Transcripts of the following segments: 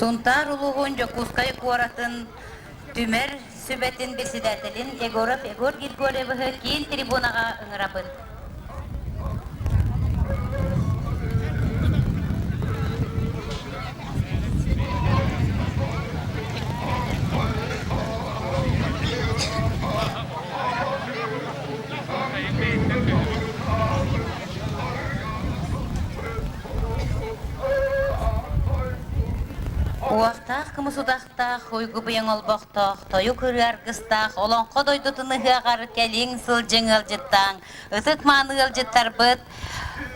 Suntar uluğun Jokускay kuaratın tümer sübetin besidetelin Egorov Egor Girgorev'ı kiin tribunaga ıngırapın. Уақтақ кымысудақтақ, ойғы бұяң олбақтақ, тойы көрі арғыстақ, олонқы дойдутыны ғағар кәлең сыл жыңыл жыттаң, ұтық маны ғыл жыттар бұд,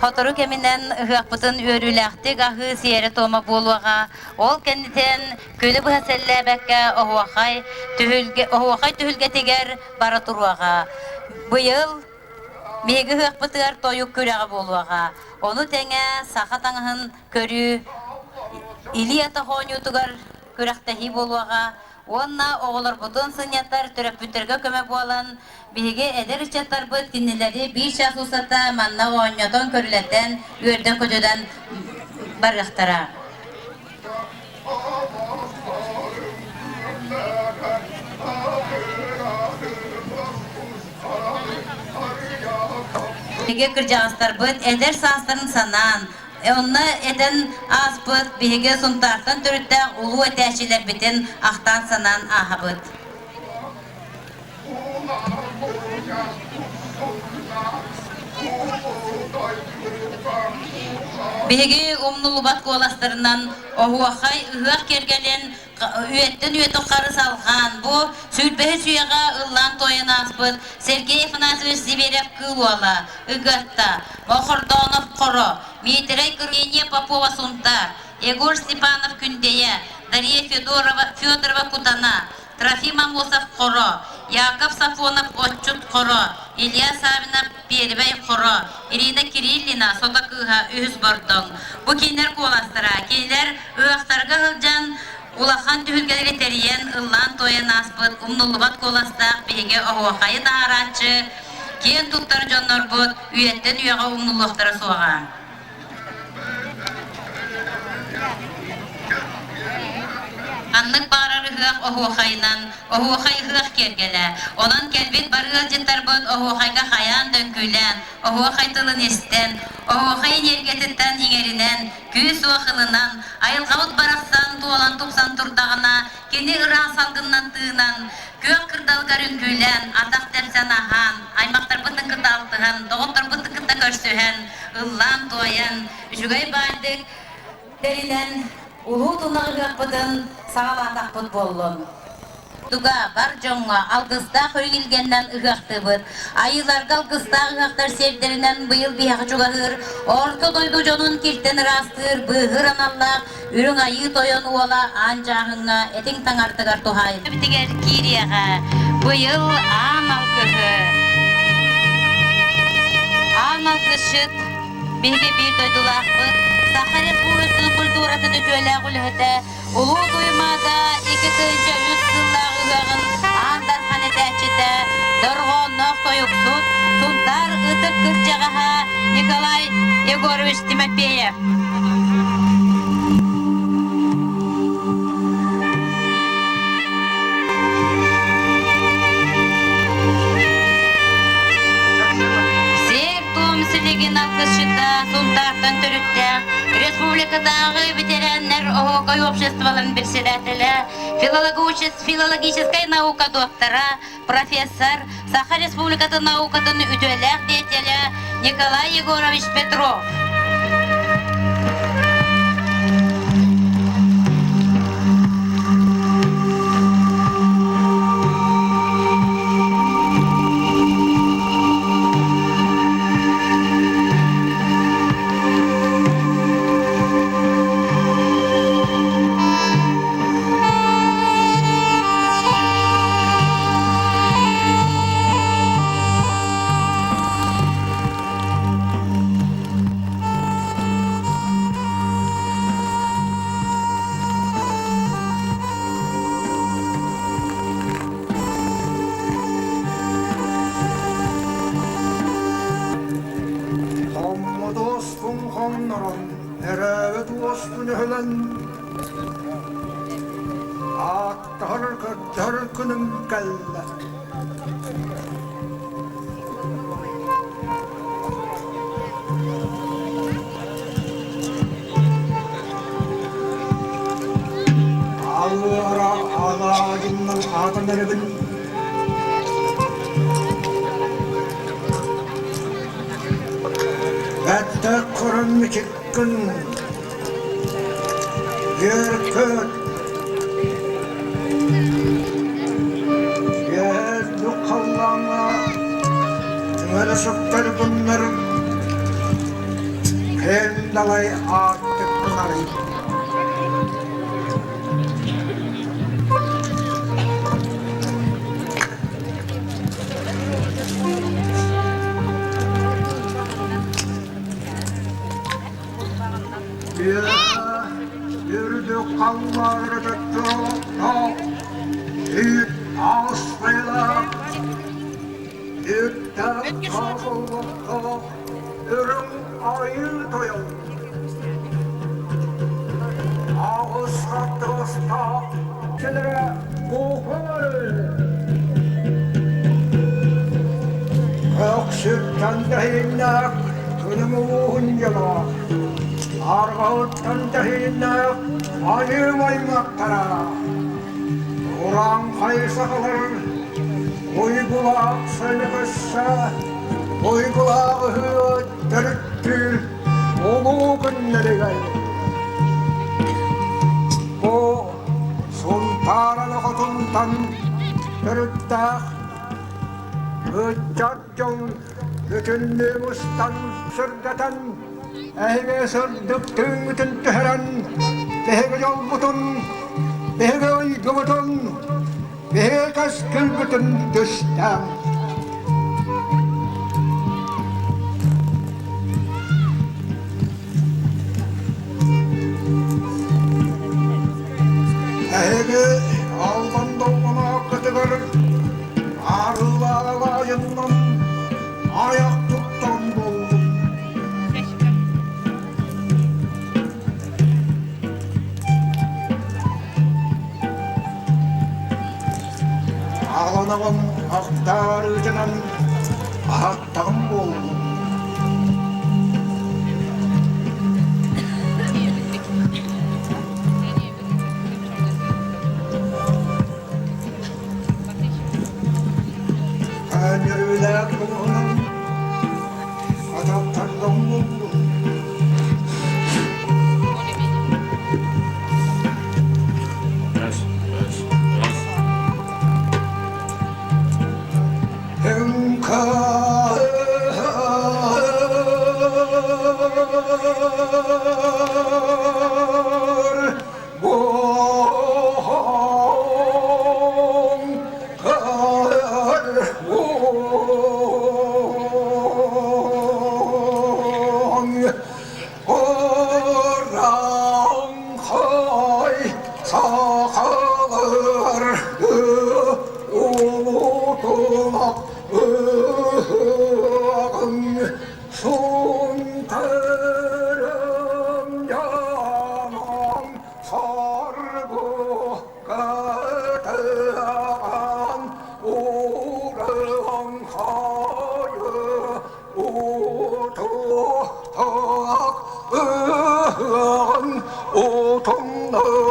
Хотору кеминен ғақпытын өріләқтік ағы сиері тома болуға, ол кәнітен көлі бұхасәлі бәкке оғуақай түхілге тегер бара тұруаға. Бұйыл мегі ғақпытығар тойық көріға болуға, оны тәңе сақатаңын көрі Илията хонютугар күрәхтәһи булуга, онна оғылар бутын сынятар төрәпүттерге көмәк болан, биге әдер чаттар бит киннеләре 5 час усата манна оннятон көрүләтен үрдән көдөдән барыктара. Биге кырҗастар бит әдер састарын санан Онна эден аспыт, биһиге сунтартан түрүттә улуу этәчилер битен ахтан санан ахабыт. Биһиге умнулубат коластарынан оһуахай ыһак кергелен үйеттен үйетін қары салған. Бұ сүлбәһі сүйеға ыллан тойын аспыт. Сергей Афанасьевич Зиверев кылуала, ыгатта, Мохордонов қоро, Мейтерей Кыргения Попова Сунтар, Егор Степанов Күндея, Дарья Федорова Кутана, Трофим Амосов қоро, Яков Сафонов Отчут қоро, Илья Савинов Перебей қоро, Ирина Кириллина Сотакыға үйіз бардың. Бұ кейнер қоластыра, кейнер ұяқтарға ғылжан Улахан түхілгелері тәріен ұллан тойын аспыт, умнулубат коластақ, бейге оғуақайы дағаратшы, кен тұттар жоннор бұд, үйеттен үйеға умнулуқтары суаға. Анлык барар ыгақ оғуақайынан, оғуақай ыгақ кергелі. Онан кәлбет барығыл жеттар бұд, оғуақайға қаян дөңкүйлен, оғуақай тылын естен, оғуақай энергететтен еңерінен, күйіс уақылынан, айылғауыт барақсан, туолан тұпсан тұрдағына, кені ұран салғыннан тыынан, көк кырдалғар үңкүйлен, атақ тәпсен ахан, аймақтар бұтын кырдалтыған, доғыттар бұтын кырда көрсіген, ұллан тойын, жүгай бардық, дәрінен, Улу тунағыға бұдын сағалатақ бұд болуын. Туға бар жоңға алғыстақ өйгілгеннен ұғақты бұд. Айыларға алғыстақ ұғақтар sevдерінен бұйыл бияғы жұғағыр. Орты дойду жонын келтен растыр, бұғыр аналлақ, үрің айы тойын уала анжағыңа әтің таңартығар тұхай. Бітігер Кирияға бұйыл ан алғығы. Ан алғышыт бейге бір дойдулақ бұд. Сахар Республикасының культурасы дөтөлі құлығыты ұлу дұймада 2-3 сыллағы ғығын андар қанетәчіті дұрғонық тойып сұт тұнтар ұтық күржағаға Николай Егорович Тимофеев. Сер том сілеген алқышыта сұлтартын түрікті Республика Алтайдағы ветерандар ОХК обществоларын председателя, филологическая наука доктора, профессор, Саха Республикаты наукатын үтөләк деятеля Николай Егорович Петров. Törkünün kelle. Ağlara ağacının adını bil. Vette kurun çıkkın. Yürkün. Sukter bunların kendalay artık bunları. Yürüdük kalları tuttuk, büyük ağustayla. Yükten kavulmakta ürün ayı doyum. Ağız kattı usta, kilere buhur. Öksütten dehinler, kınımı uğuncala. Arğağıttan dehinler, ayı maymaktara. Uran kaysa kalır, uygulak sönüküsse, uygulağı dörttür, olu günleri gayri. Bu sultanın kutundan dörttah, üccaccın bütünlüğümüzden sürdeten, ehve sürdüktüğün bütün tüheren, behege yol butun, behege uygu butun, behekes külbütün düştem. Ehege aldan dolmana kıtıgır, arılağa yandan ayak tuttan buldum. Ağlanağım aktar canan ahattağım buldum. Yürüyerek bulunum, adaptardan buldum. Hünkâr 오동너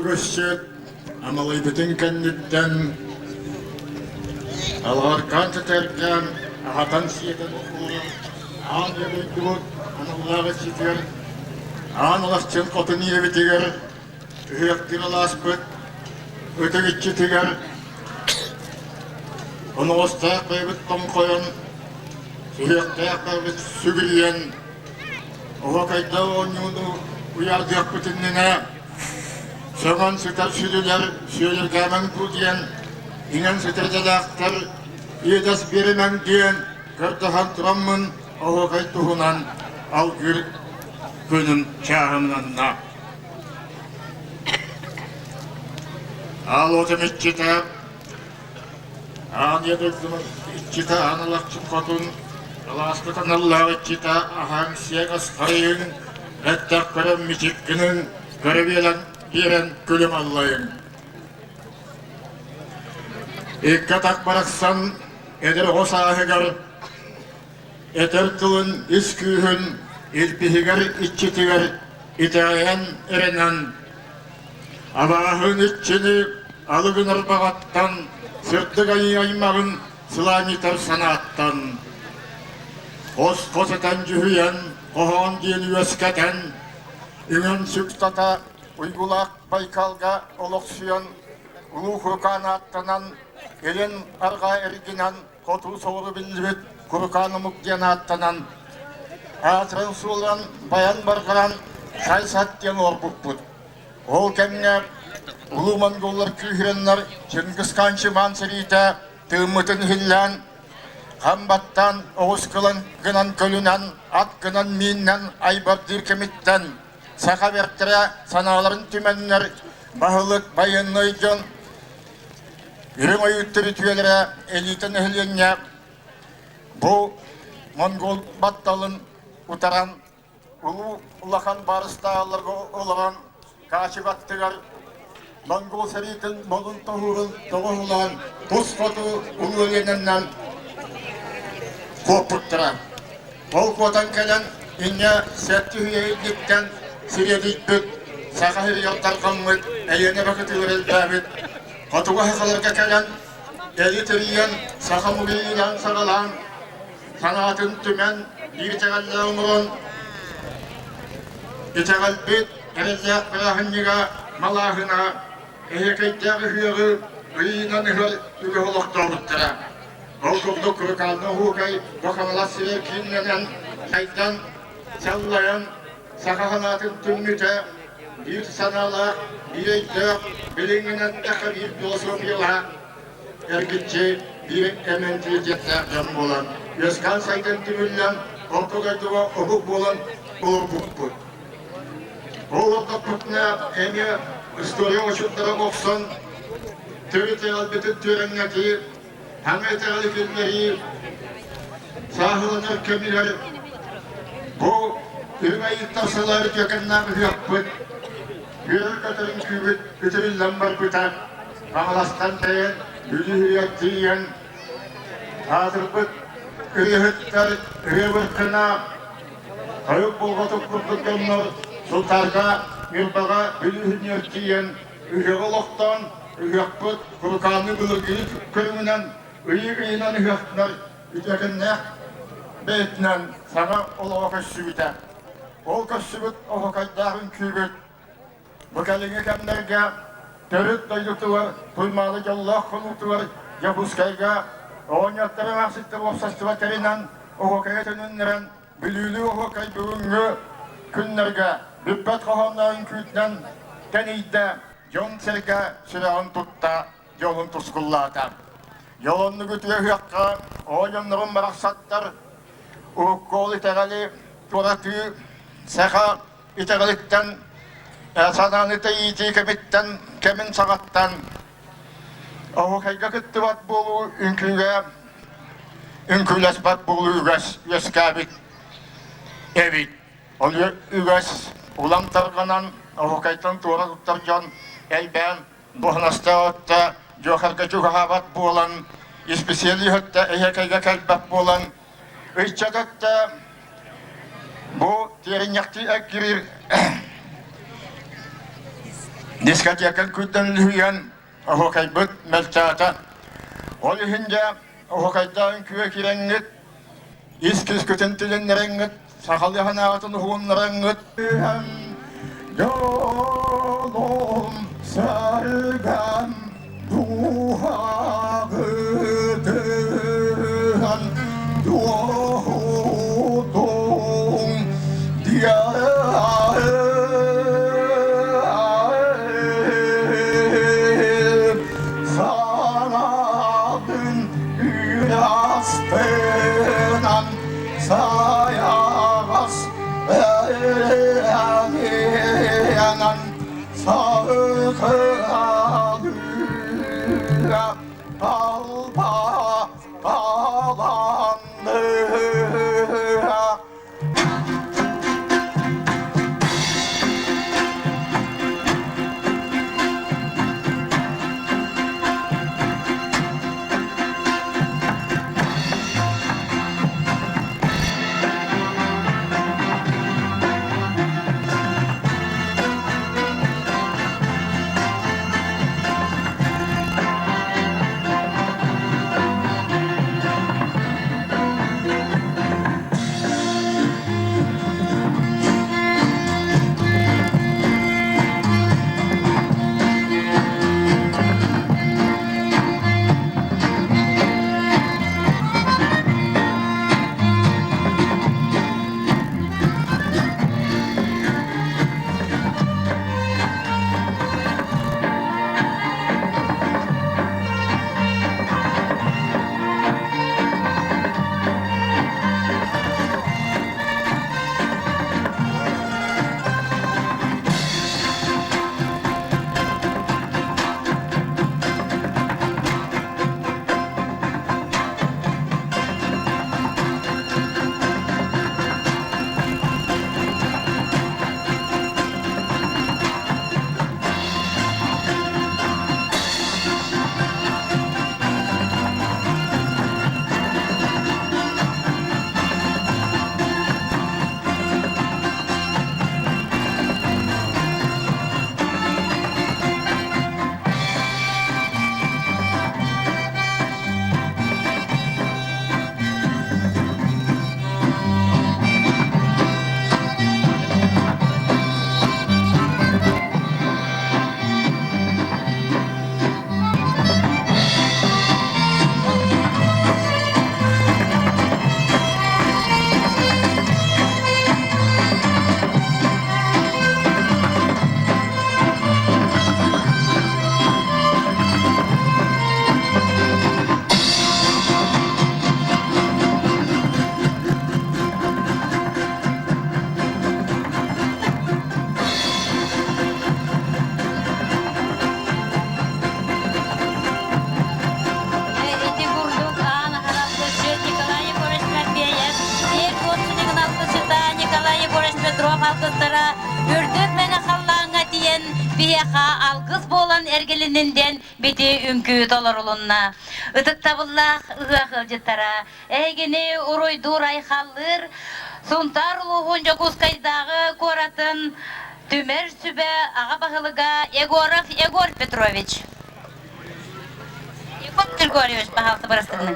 Ağalgışçı amalı bütün kenditten alğarkan tutarken ahatan siyeten okurum ağın yabıydığıt analığı çitir ağın alaqçın qotun yebi tiger üyektir alaspıt ötөгitçi tiger onu ostaq kaybıt tom koyan üyektaq kaybıt sügüriyen oğa kayda onyunu uyardıyak bütünlüğüne Soğan sütar südüler, söyler gaman bu diyen, inen sütürcelaktar, yedas birimen diyen, kırdıhan turamın, oğu kaytuhunan, al gür günün çağımlanna. Al otum iççita, an yedikdimi iççita analakçı kotun, alaskıtan Allah iççita, ahan siyek askarıyın, rettak kırım miçikkinin, kırıbiyelen, Biren gülüm Allah'ım. İkkatak baraksan eder o sahigar, eter kılın iskühün, ilpihigar iççitigar, itayen erenen, Allah'ın iççini alıgınar bağattan, sırttık aymağın sılamitar sanattan, Os koseten cühüyen, kohan diyen üvesketen, ümen süktata, Uygulak Baykalga oloksiyon ulu kurukana attanan elen arga erginen kotu soğuru bilbet kurukanı mukdiyana attanan atran sulan bayan bargaran say satyan orbukput ol kemne ulu mongollar kührenler Çingis Kançı Mansırita tığmıtın hillan kambattan oğuz kılan gınan kölünen at gınan minnen aybar dirkemitten Saka berktire sanaların tümenler bahılık bayınlıyken yürüm ayıttı ritüelere elitin ehliyenye bu Mongol battalın utaran ulu ulakan barış dağlarga olan kaçı battıgar Mongol seritin bolun tohurun toğulan tuz kotu ulu ölenenden koputtıra bol kodan gelen inne sertti hüyeylikten Siriyadikbet, sakahir yoktar kalmık, eline vakit öğrel davet. Katuğa hakalarga kelen, eli teriyen, sakamuriyen saralan, sanatın tümen, bir tegalle umurun. İtegal bit, erezyak bırahınniga, malahına, ehekeytler hüyarı, ıyınan hır, ügüholokta oluttıra. Olkurduk kırıkalını hukay, bakamalas sirer kinlenen, saytan, sallayan, Sakahanatın tümmüte, bir sanala, bir ekler, bilinginen takı bir filosofiyala, ergitçi bir ementiliyetler can olan, Özkan saytın tümünden, ortogaydıva obuk bolan olur bukput. Oğlukta putna emi istoriya uçutlara oksan, törete albeti törengeti, hangayte alikilleri, sahılanır kemiler, bu ürme iltasaları yakınlar yapıt, yürür katırın kübüt, kütürün lambar pıtar, ağlastan dayan, yüzü hüyat diyen, hazırpıt, ürühüttar, ürüvırkına, ayıp bulgatıp kurtulganlar, sultarga, yılbaga, ürühün yörtiyen, ürüğüloktan, ürühpıt, kurukanlı bılgıyı körümünen, ürüğünen ürühpınar, ütükünne, beytinen, sana olağa köşsübüte. Ol köşsübüt, oha kaydağın kübüt. Bu kalini kemlerge, törüt doydutuvar, tuymalı yallah konutuvar, yabuskayga, oğunyatları mahsitte bopsastıva terinen, oha kayetönünleren, bülülü oha kaybığıngı, günlerge, bübbet kohanların kütlen, teniyde, yon serge, sürağın tutta, yolun tuskullata. Yolunu gütüye hıyakka, oğunyonların maraksattar, uğukkol itegali, turatı, seha itegalikten, sadanete iyiti kemitten, kemin sagattan, oğu kayga kıttıvat bolu, ünküles bat bolu üges, yeskabit, evit. Ol üges, ulan targanan, oğu kaytan tuğra tuttarcan, elben, buhnasta otta, jokarga juhabat bolan, ispesiyeli hatta ehe kayga kalbap bolan, ışçadatta, bu terin yakti ekgirir, diskat yakın kütten lüyen, oğu kaybıt melçata, ol hinca, oğu kaydağın küve kirengit, iskis küten tilin nerengit, sakalı hanatın huğun nerengit. Yolum sargan duha gıdıhan, doğdum diyarım, sana dün yürastığından sayağız yanan sağlığa alba bağlandı. halkıstara ürdük mene hallağına diyen biyaha algız bolan ergelininden biti ünkü dolarulunna. Itık tabıllах ıhılcıtara, egini uruydur ayxallır, suntar uluğunca kuskaydağı koratın, tümer sübe ağa bahılıga Egor Petrovich. Egor Grigorьевич bahaltı barыстығының.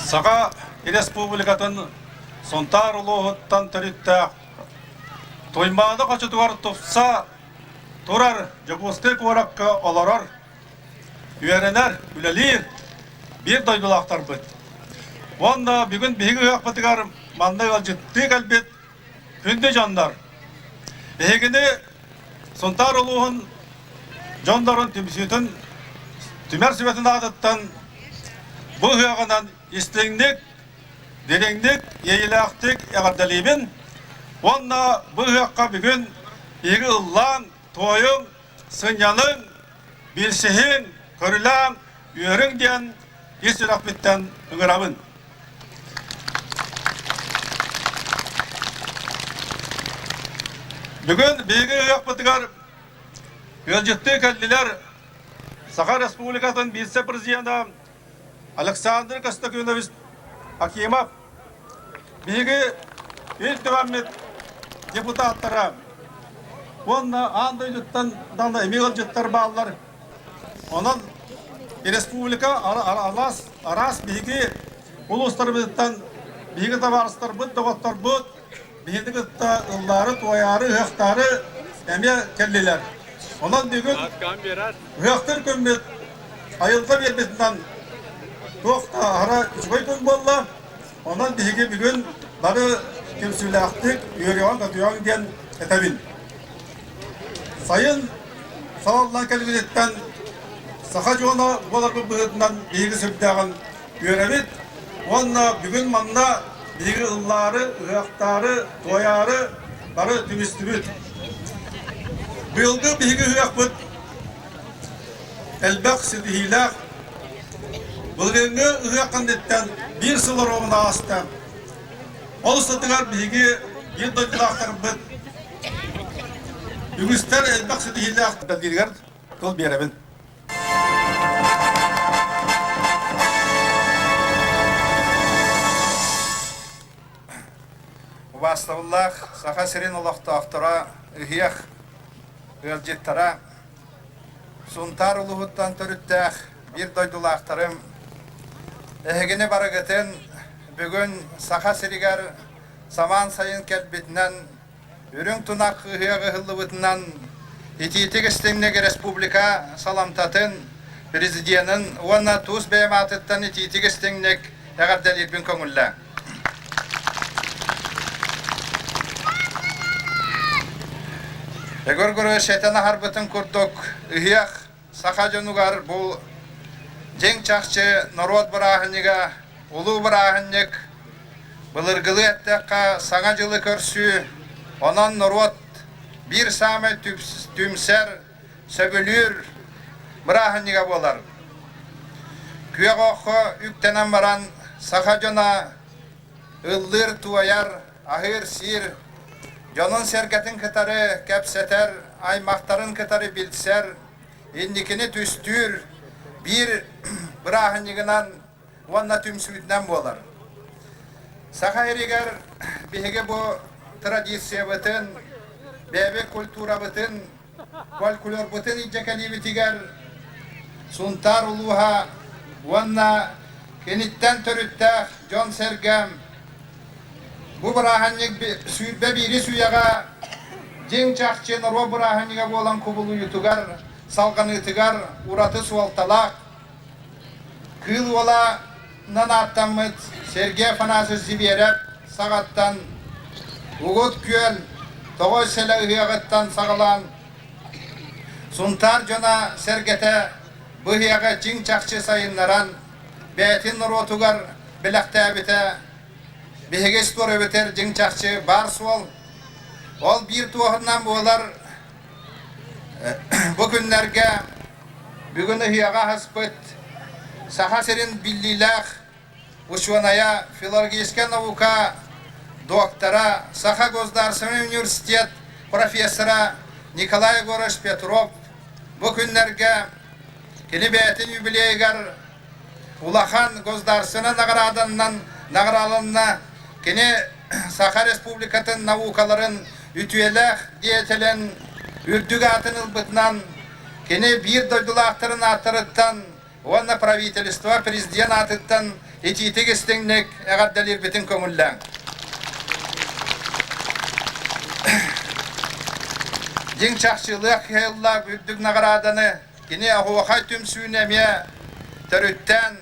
Саға республикатын сонтар улуғыттан түріттәқ. Тоймады қачытуар тұпса, тұрар жабустек ораққа оларар. Үйеренер, үлелер, бір дойдылақтар бұд. Онда бүгін бейгі өқпатығар маңдай алжытты кәлбет күнді жандар. Бейгіні сонтар улуғын жондарын түмсетін, түмер сүбетін адыттан бұл ғағынан istengdik, derengdik, yeylaqtik, eğardalibin. Onda bu haqqa bugün egi ıllan, toyun, sınyanın, bilsihin, körülan, üyerin diyen istiraq bitten ıngırabın. Bugün begi haqpatıgar ölcüttü kelliler Sakha Respublikasının vice-prezidenti Александр Костакинович Акимов, биги ülküvammet депутаттары, онна андайлыттан данда эмигалжыттар баллар, онан республика арас биги улустарыбыттан биги табарыстар бұд, доғаттар бұд, биги гытта ыллары, тояры, höқтары әме келлелер. Онан бүгін höқтыр көмбет айылға бербетінен Тоқта ара үшбай күн болла, онан бігі бүгін бары кемсіліқтік үйеріған қатуяң ден әтәбін. Сайын сауалдан кәлбедеттен сақа жоғына боларғы бұғытынан бігі сүрдіған үйерімет, онна бүгін манна бігі ұллары, ұяқтары, тояры бары түмістібіт. Бұйылғы бігі ұяқ бұд, әлбәқ сілдігіләқ, Бұлғыңы ұғаққандеттен бір сылыр оғына асты. Ол ұстатығар бігі елдойдылақтар бұд. Үгістер әлбәқ сүдігілі ақтыдан дергер қыл беремін. Убастығыллақ, сақа сирен олақты автора, үхияқ, өлжеттара, сұнтар ұлығыттан түріттәқ, бір дойдылақтарым, Ehegini barageten bugün Sakha Sirigar saman sayın kelbetinden ürün tunak hıyağı hıllıvıtından ititik istemnege Respublika salamtatın Prezidiyanın ona tuz beyamatıttan ititik istemnek eğerdelir bin konulla. Egor şeytana harbıtın kurduk hıyaq Sakha Jonugar bu Cenk çakçı narod bırağınıga, ulu bırağınık, bılırgılı ettekka sana жылы körsü, onan narod bir same tümser, söbülür bırağınıga bolar. Küye qoqı üktenen baran Sakha Jona ıldır tuayar, ahır sir, jonun serketin kıtarı kepseter, aymaqtarın kıtarı bilser, indikini tüstür, bir bırağınıgınan onunla tümsüyünden bolar. Sakha Eriger bihege bu tradisiya bıtın, bebek kultura bıtın, folklor bıtın icekeli bitiger, suntar uluha, onunla kenitten törüttah, John Sergem, bu bırağınıg süybe biri suyaga, jen çakçı naro bırağınıga bolan kubulu yutugar, salganı tıgar, uratı sualtalak, kıl ola nanattamıt, Sergey Afanasyev Zibirep, sağattan, ugut küel, toğuz sele ıhiyağıttan sağılan, suntar jona sergete, bıhiyağı cin çakçı sayınlaran, betin rotugar, bilakta bite, biheges doğru biter cin çakçı bar sual, ol bir tuğundan boğular, bu günlerge bugün hiyaga hasbet Sakha Serin billillah uçvanaya filologiyasken avuka доктора, Саха Государственный университет профессора Николай Егорович Петров bu günlerge kilibeytin юбилейгар Улахан Государственный наградаларына кene Саха Республикатын наукаларын ütüyelek diyetilen үрдүг атын ылбытынан кene bir дойдулақтарын атырыттан онна правительство президент атыттан etiytik istengnek eğaddalir bütün kömüllen. Din çakçılık yılla bürdük nagaradanı yine ahuvakay tüm sünemiye törütten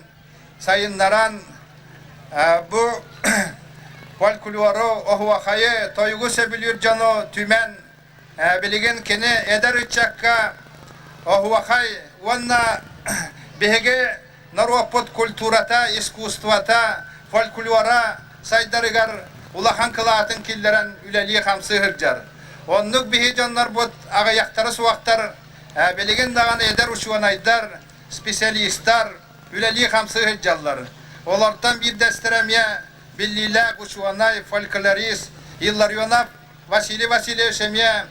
sayınlaran bu folkloru ahuvakayı toygu sebiliyor cano tümen bilgin kine eder üçakka ahuvakay onna bihege Narvapot kulturata, iskuствата, folklora saydarıgar ulahan kılaatın killeren üleliği hamsı hırcar. Onluk bihi canlar bot ağayaktarı suaktar, belegen dağın eder uçuanaydar, spesyalistler üleliği hamsı hırcarlar. Onlardan bir destiremye billilak uçuanay, folklorist, yıllar yonap, Vasili Şemye,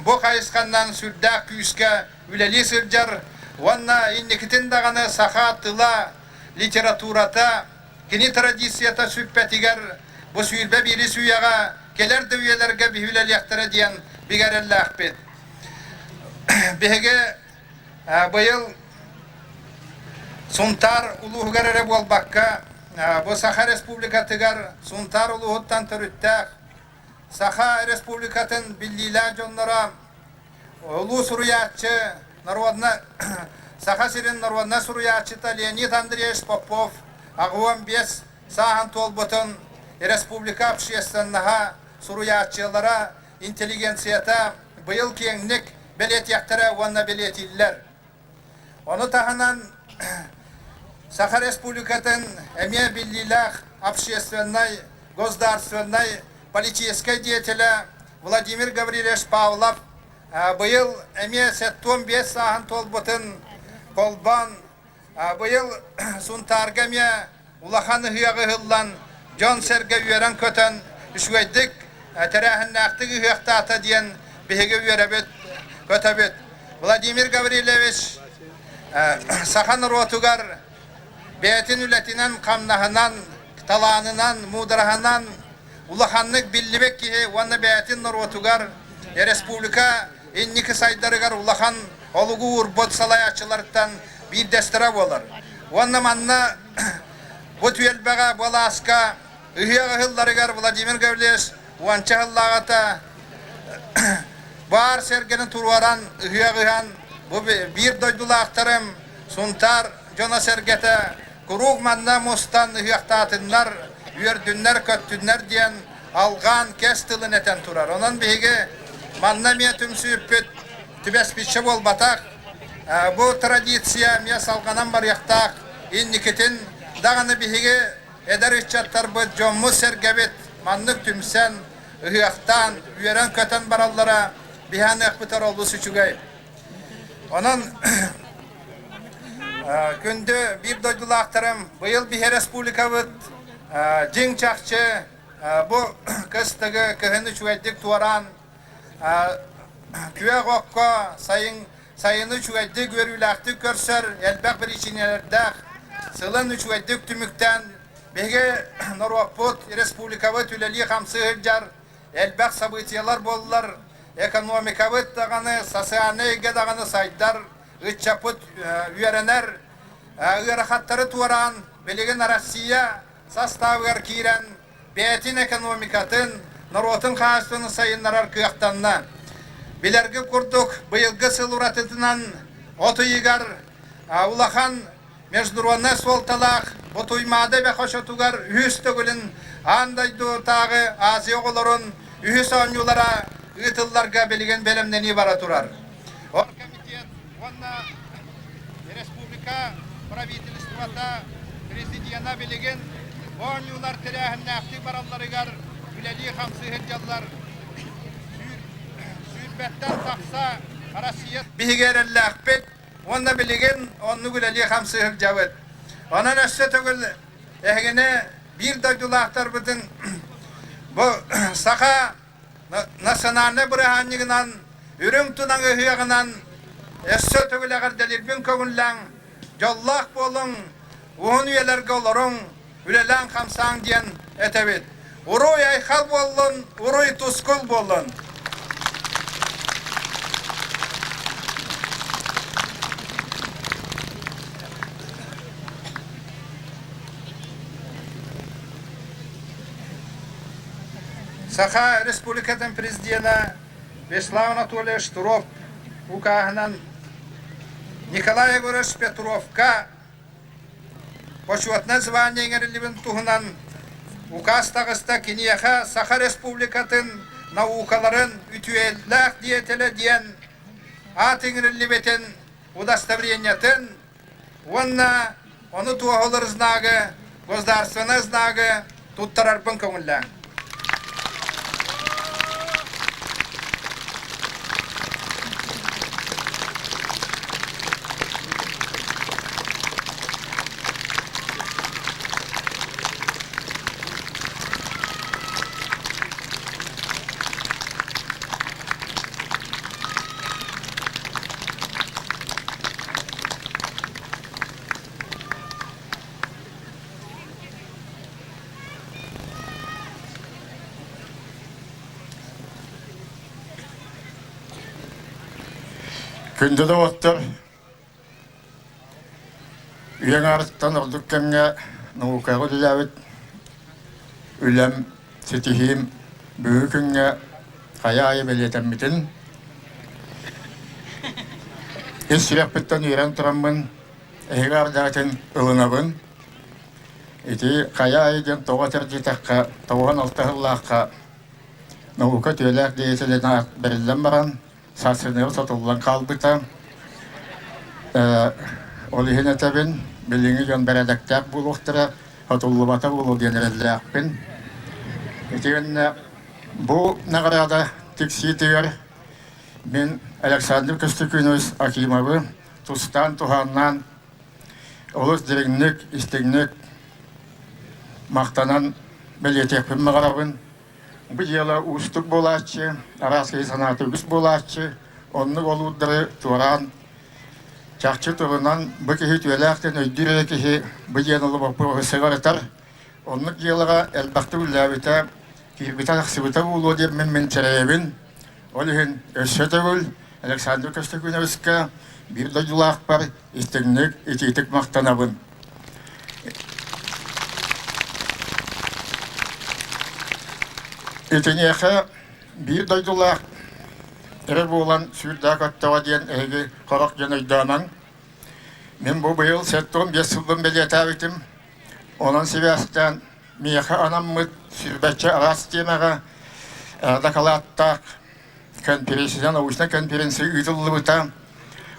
bu kayıskandan sürdak küyüske üleliği sırcar, Ванна инникитин даганы саха тыла литературата кини традицията сүппетигер бу сүйрбе бири сүйяга келер дөйелерге бихүлел яктыра диен бигерелле акпет. Беге быйыл Сунтар улуугерере болбакка бу Саха Республикатыгар Сунтар улууттан төрүттәк Саха Республикатын биллиле жоннора улуу суруятчы Народна Саха Сирин Народна Суруячита Леонид Андреевич Попов Агуам без Сахан Толботон Республика общественного Суруячилара интеллигенцията быйыл кеңник белет яктыра онна белетиллер. Оны таханан Саха Республикатын эме биллилах общественной, государственной, политической деятеля Владимир Гаврилович Павлов быйыл эме сеттон бес сахан толботын колбан быйыл сунтаргаме улаханы хыягы хыллан жон серге үйерен көтөн үшвейдік тәрәхіннәқтігі хыяқтата диен беге үйеребет көтөбет. Владимир Гаврилович сахан ротугар бәтін үлетінен қамнахынан, таланынан, мудрахынан улаханнык биллибек кихе ванна бәтін ротугар республика инники сайдарыгар улахан олугу урбот салаячылардан bir destire болар. Ванна манна bu tüyelbega balaska ühiyağı hıllarıgar Vladimir Gavrilyevich uança hıllağata bar sergenin turvaran ühiyağıhan bu bir doydula aktarım suntar jona sergete kurug manna mustan ühiyaqtatınlar üyerdünler köttünler diyen algan kestilin eten turar. Onun bihige manna miye tümsüyüppüt tübespitçe bol batak bu tradisiya miye salganan bar yaqtaq innikitin dağını bihige eder içattar bu jommu sergebet manlık tümsen ühiyaqtan üyeren köten barallara bihan ekbitar oldu suçugay. Onun gündü bir doydula aktarım bu yıl bir respublika bit jing çakçı bu kıstıgı kıhını çüveydik tuvaran küve gokka sayını çüveydik görülaktık görser elbek bir içinelerde sılın çüveydik tümükten bege Norvapot respublika bit üleli hamsı hılcar elbek sabıtiyalar bollar ekonomika bit dağını sasıhaneyge dağını saydar ıçapıt üyerener ırahatları tuvaran belegen Rossiya sastavgar kiren betin ekonomikatın Norvatın xastını sayınlarar kıyaqtanna bilergi kurduk bıyılgı sıluratıtınan otu yigar ulahan mecdurvanna soltalaq botuymada ve xoşotugar ühüs tögülün andaydu tağı Aziya oğulorun ühüs onyulara ıtıllarga belegen belemden ibara turar. O komitet onna Respublika правительствата президиана белеген onyular terahinde aktif barallarıgar üleli hamsı hıcallar sürbetten taksa Rossiya bihigerelle akbet onna belegen onu üleli hamsı hıcavet. Ona nösse tögül ehgene bir doydulahtar bütün bu saka nasyonalne birahanliginan ürün tunan öhüyagınan esse tögüleger delirpin kögünlen jollak bolun uğun üyelerge olorun ülelen kamsan diyen etebit. Uruy ayhal bolun, uruy tuskul bolun. Саха Республикатын президента Вячеслав Анатольевич Туров указан Николай Егорович Петровка почетное звание Герливен Тухнан указ тагыста Кенияха Саха Республикатын наукаларын ütüellak диетеле диен атынгерливетен удостоверениятын онна оны туахолар знагы государственный знагы туттарарпын көңілләң. Күнді да оттыр. Үйен арыттан олдық кәңе наукағы діләвіт үлем сетихим бүгі күнге қая айы белетеммітін. Ес сүрекпіттен үйрен тұрамын, әйгар дәтін ұлынабын. Эти қая айден тоға тәрдетаққа, тоған алтығылаққа наука төйләк дейселен берілден баран, сасынығы сатылған қалбыта. Ол ехен әтәбін, біліңі жон бәрәдәктәк бұлықтыра, атылыбата бұлы денерелләкпін. Етегенне, бұл нағырада тексетігер, мен Александр Костыкүнөз Акимовы тұстан тұғаннан олыс дерегнік, істегнік, мақтанан білетекпін мағарабын. Бұл ела ұстық болатшы, арасқай санаты үгіс болатшы, онны олудыры туаран. Чақчы тұрынан бұл кехі түйеләқтен өйдірі кехі бұл енілі бақпығы сығарытар. Онны еліға әлбақты үлләбіті, кейбіті ақсыбыта болу деп мен тәрәйбін. Ол үйін өссөті бұл, Александр Костыкүнөзке бір дойдылақ бар, істігінік, ететік мақтанабын. Етенеқі бір дойдылақ әрі болан сүрдәк аттауа дейін әйгі қорақ жен өйданан. Мен бұл бұйыл 15 жылдың бәлет әбітім. Оның себестен мейқі анаммыд сүрбәтші арас темеға әрді қалаттақ конференциядан оғышына конференция үйтілі бұта.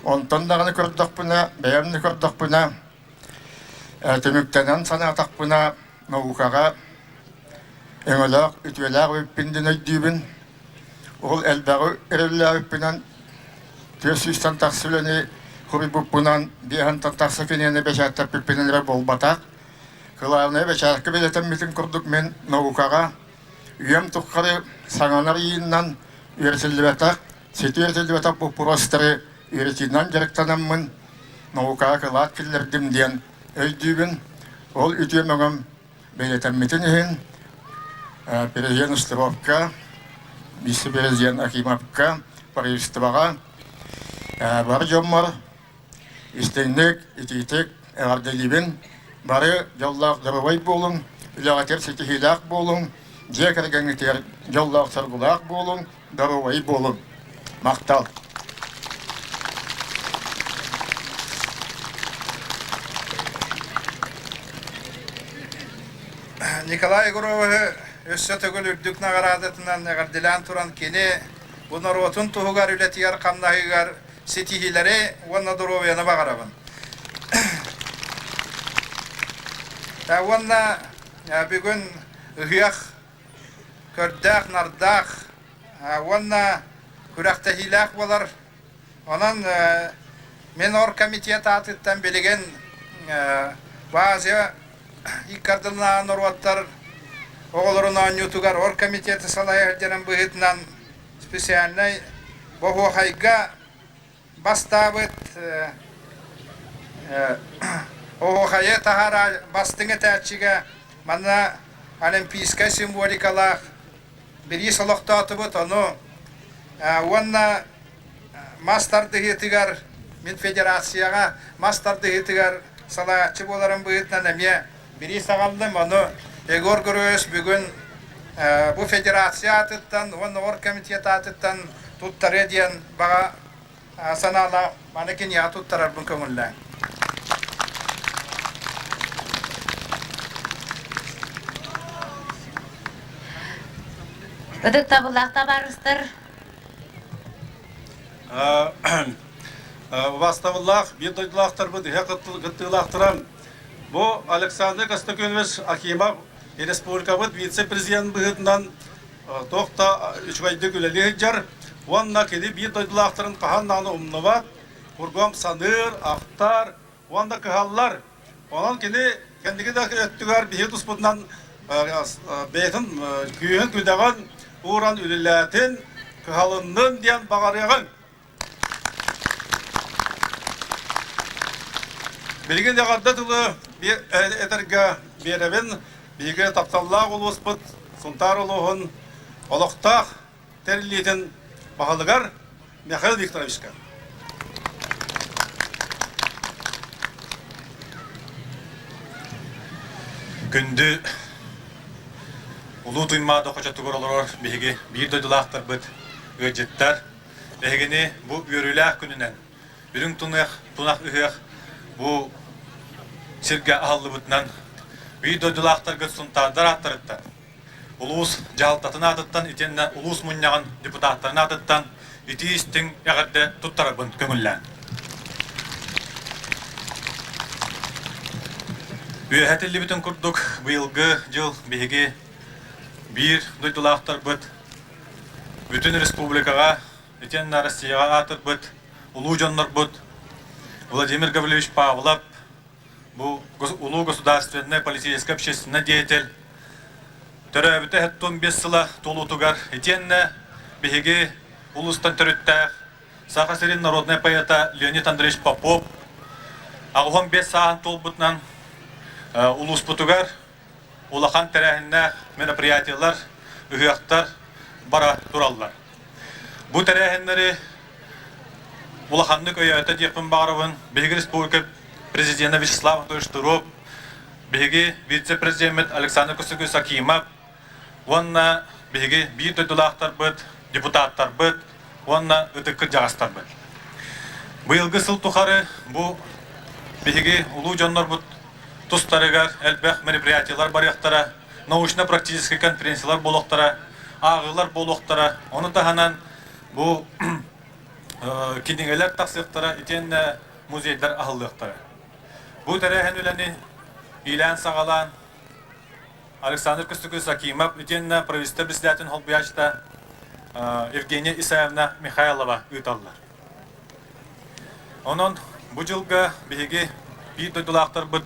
Онтан дағыны көрдіқ бұна, бәйімні көрдіқ бұна, түміктенен санатақ бұна наукаға Эңөләк, үтүеләк өппінден өйдүйбін. Ол әлбәғі әрілі өппінен 400 тақсылыны құры бұппынан бейхан тақсы кенені бәшәттап өппіненері бол батақ. Қылауыны бәшәркі белетен метін күрдік мен наукаға. Үйем тұққары саңанар иіннан үйретілі бәтақ, сеті үйретілі бәтақ бұл пұрастыры үйретінен жеріктанамын. Наукаға қылат келердім ден өйдүйбін. Ол үтуем өңім белетен метін үйін. Президент Островка, вице-президент Акимовка, правительствоға бар жоммар, істеңнік, ететік, әрделебін, бары жоллақ дұрывай болың, үлағатер сетихилақ болың, жекіргенітер жоллақ сарғылақ болың, дұрывай болың. Мақтал. Николай Егоровы өссө төгөл үрдүк нағарадытынан нәғардилан туран кене бұнар отын тұғығар үлетігер қамнағығар сетихилері онна дұровияна бағарабын. Онна бүгін ұғияқ, көрдәқ, нардақ, онна күрәқтәхиләқ болар. Онан мен ор комитет атыттан білеген базы иккардылынан орваттар оголорунан ютугар оргкомитеты салайырдерін бұғытынан специальный бохохайга бастабыт охохайы тахара бастыңы тәтчіге мана олимпийская символикалах бiri солоқта атыбыт оны онна мастарды хетігар мен федерацияға мастарды хетігар салаятчы боларын бұғытынан әме бiri сағалдым оны егор көрөс бүгін bu federatsiya atıttan, onu orgkomiteti atıttan tuttarı diyen bağa sanala manekin ya tuttarar bu kömürler. Ödük tabulakta barыстыр. Vastavullah, bir doydulaqtar bu diye gıttılaqtıram. Bu Aleksandr Kostokyonovich Akimov Республикабыт вице-президент бұғытынан тоқта үшғайды күлелі жар. Онна кеді бір дойдылақтырын қағаннаны ұмныва, құрғам саныр, ақтар, онда қағалар. Онан кеді кәндігі де өттігер бейет ұспытынан бәйтін күйін күлдеген ұран үліләтін қағалының ден бағарыған. Білген де қадда тұлы әдерге беревен Биге тапталлақ олуспыт, сұнтар олуғын, олықтақ тәрілейтін бағалығар Михаил Викторовичка. Күнді ұлу тұймады қочатығыр олар бейге бір дөйділақтар бұд өджеттер. Бәйгені бұл өріләқ күнінен, үрің тұнақ үйеқ бұл сірге ағалды бұтынан Видеодулақтарға сұнтардар аттырыттан, ұлыс жалттатын атыттан, етенне ұлыс мұнняған депутаттарын атыттан, етейістің әғірді тұттарабын көңіллән. Үйәтілі бүтін күрдік бұйылғы жыл бейге бір дойдулақтар бұд, бүтін республикаға, етенне Россияға атыр бұд, ұлу жонлар бұд, Владимир Гаврилович Павлов, bu ulu государственный полицейский общественный деятель. Төрәбіті әттон 5 сыла толу тугар. Етенне беге улустан түріттәқ. Сақасырин народный поэта Леонид Андреевич Попов. Ағуған 5 сағын тол бұтынан улус бұтугар. Улақан тәрәхіннәқ мероприятиялар, үйіқтар бара тураллар. Бұ тәрәхінлері улақанлық өйәті депін бағырывын Беге республика президента Вячеслав Анатольевич Туров, беге вице-президент Александр Костюкович Акимов, онна беге бір дөйділақтар бұд, депутаттар бұд, онна үтіккі жағастар бұд. Бұйылғы сыл тұқары бұл беге ұлу жонлар бұд тұстарығар, әлбәқ мероприятиялар барияқтара, научно-практический конференциялар болуқтара, ағылар болуқтара, оны тағанан бұл кедеңелер тақсықтара, етенне музейдер ағылықтара. Бұл тәрәхін өләні илән сағалан Александр Костюкович Акимов үтенне правительство председателін холбияшта Евгения Исаевна Михайлова үталылар. Onun bu жылға беге bir дойдулақтар бұд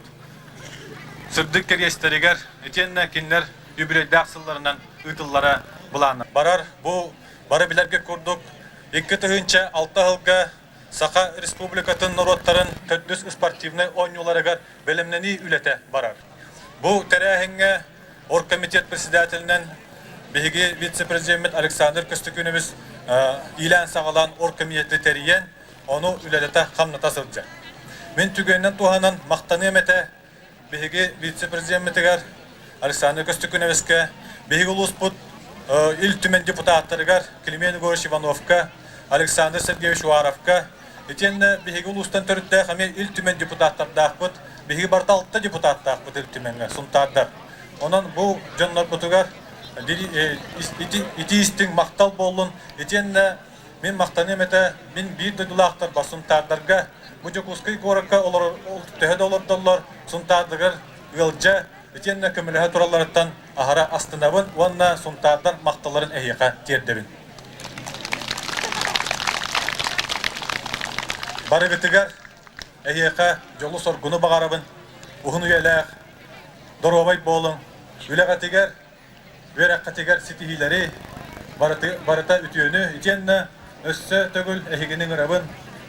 сырдық кергестерегер үтенне кенлер үбірейді ақсыларынан үтіллара бұланы. Барар бұл бары білерге көрдік 2 түйінші 6 жылға Сақа республикатын народтарын көддіс спортивный ойнуларығар бөлімнені үлеті барар. Бұл тәрәхінге оргкомитет председателінен беге вице-президент Александр Костюкович илән сағалан оргкомитеті тәрейен, оны үлелеті қамната сылджа. Мен түгеннен туғанан мақтаны әметі беге вице-президентігер Александр Костюковичке беге ұлыс бұд ил түмен депутаттарығар Климен Егорович Ивановка, Александр Сергеевич Уаровка, Етенне беге ұлыстан түрітті қаме ил түмен депутаттардақ бұд, беге барталықта депутаттақ бұд ил түменге сұнтардар. Онан бұл жонлар бұтығар итиістің мақтал болуын, етенне мен мақтаны әметі мен бір дөйдулақтар ба сұнтардарға, бұл жүкұсқый қорыққа төхеді олырдалар сұнтардығыр ұялжа, етенне көмілігі тураларыттан ағара астынабын, онна сұнтардан мақталарын әйеқа тердебін. Барығытығар әйеқа жолы соргуны бағарабын, ұғын үйеләқ, дұрабай болың, үләғатығар ve kateger sitihileri barata ütüyünü icenne össe tögül ehiginin ırabın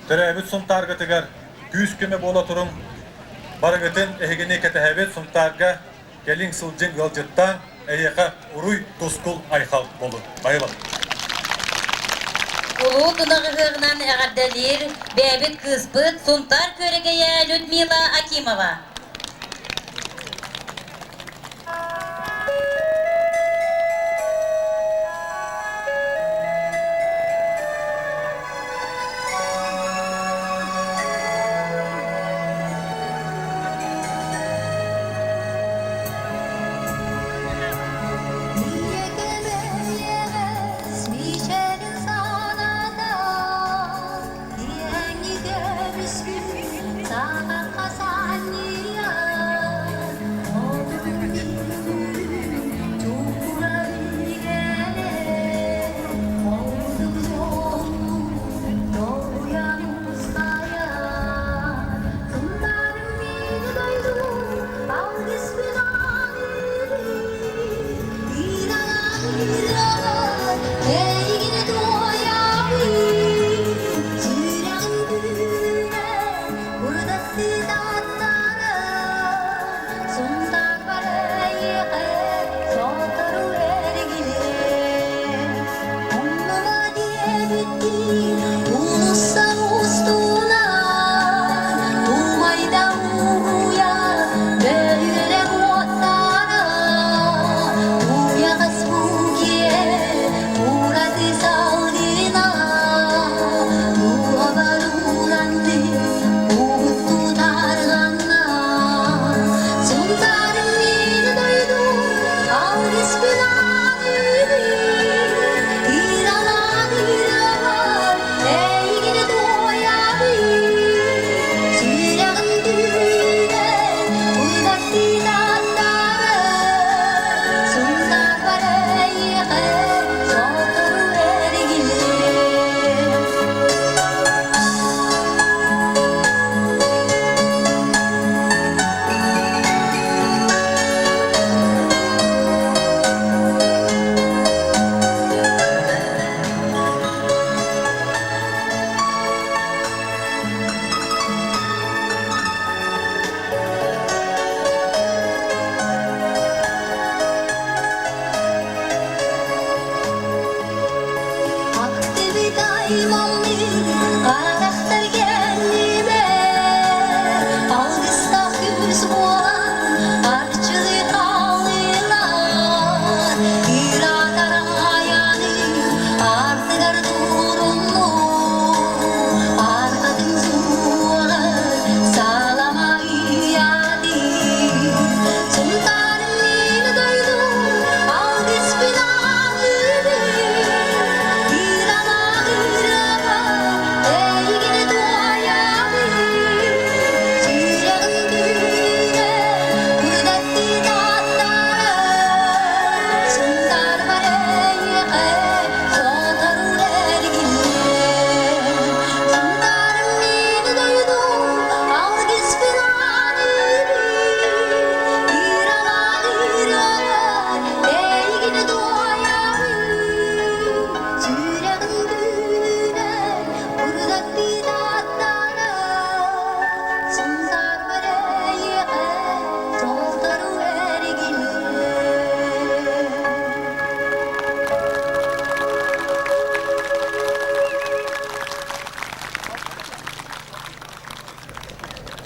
törəbit suntargıtıgar güz küme bola turun barıgıtın ehigini ketehebet suntarga gelin sılcın yolcuttan eyeka uruy tuskul ayhal bolu. Bayıbal. Ulu tunağıgığından eğerdelir, bebit kıspıt, suntar köregeye Людмила Акимова.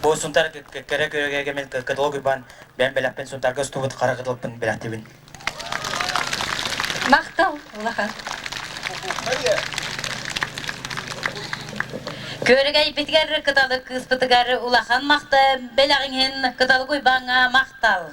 Bu suntar kere kere men katılog ban ben belakpen suntar gastubut kara katılpın belaktibin. Мақтал, улахан. Көрегей битгер кыталы кыспытыгар улахан мақта белағыңен кыталы койбаңа мақтал.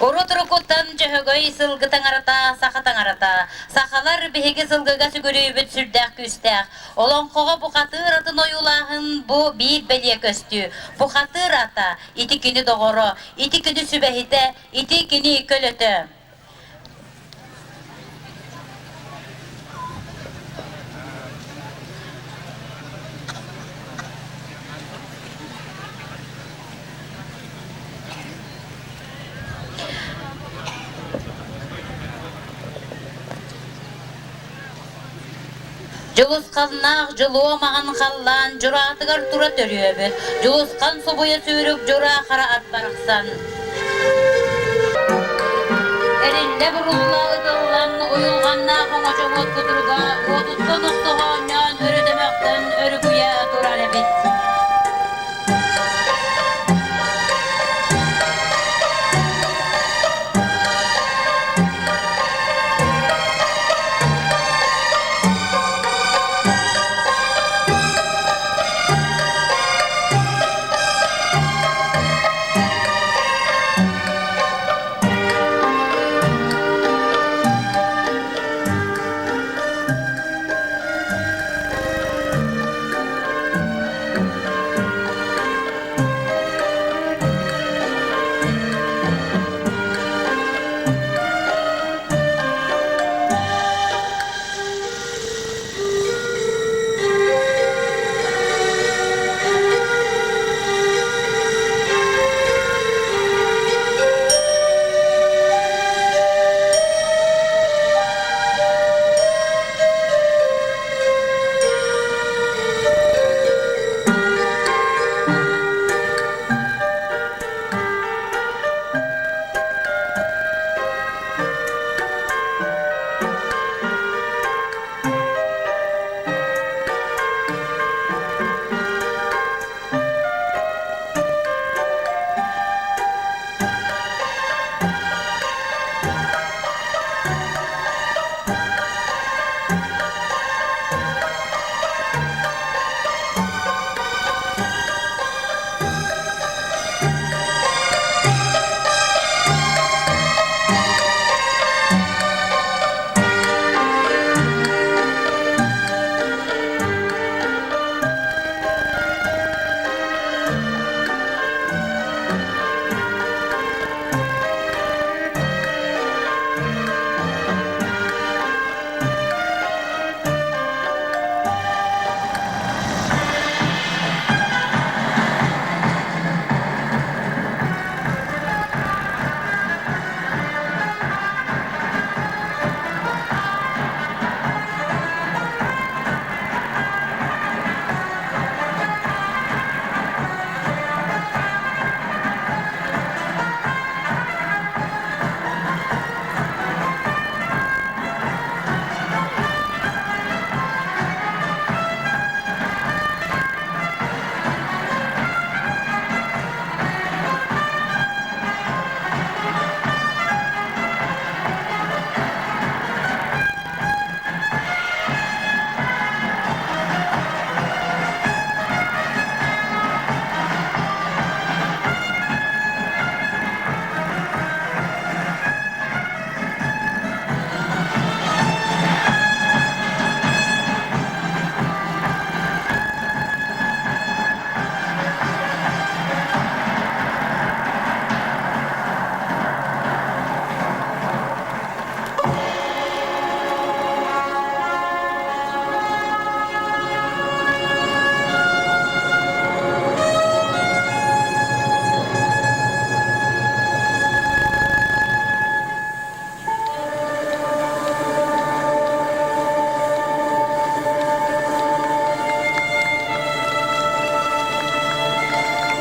Урутуру коттан жөхөгөй сылгы таңарата, саха таңарата. Сахалар беге сылгыга сүгөрөйбөт сүрдәк күстәк. Олонқоға бұқатыр атын ойулағын бұ бейт бәле көстү. Бұқатыр ата, ити күні доғыры, ити күні сүбәхите, ити күні көлөті. Жолусқаннақ жолуамаған қаллан, журатығар тұра төрөбіт. Жолусқан собоя сүйріп, жура қара атбарықсан. Әрінде бұрулла ұдылан, ойылғанна қоңачомот күтірға, отыттан ұқтығаннан өрі өрігуя тұрар әбет.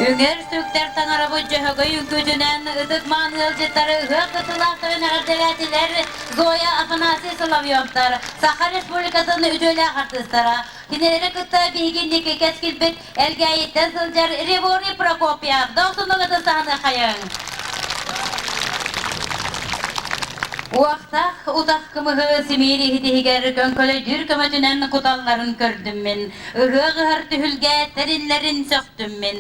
Ünger söktär tanara böcehögö yünküdünen ıdık manıl jıttarı hık ıtılaqtırın ağırdeletiler Zoya Afanasi Solavyovtar Sakha Respublikasının üdöle artistara Hineleri kıtta bilginlik keskilbet elgayitten sılcar Rivori Prokopyev 90 ıdı sahanı kayın. Uaqtaq utaq kımığı simiri hitihiger könkölü dür kömötünen kutalların kördüm men. Iğı tühülge terinlerin söktüm men.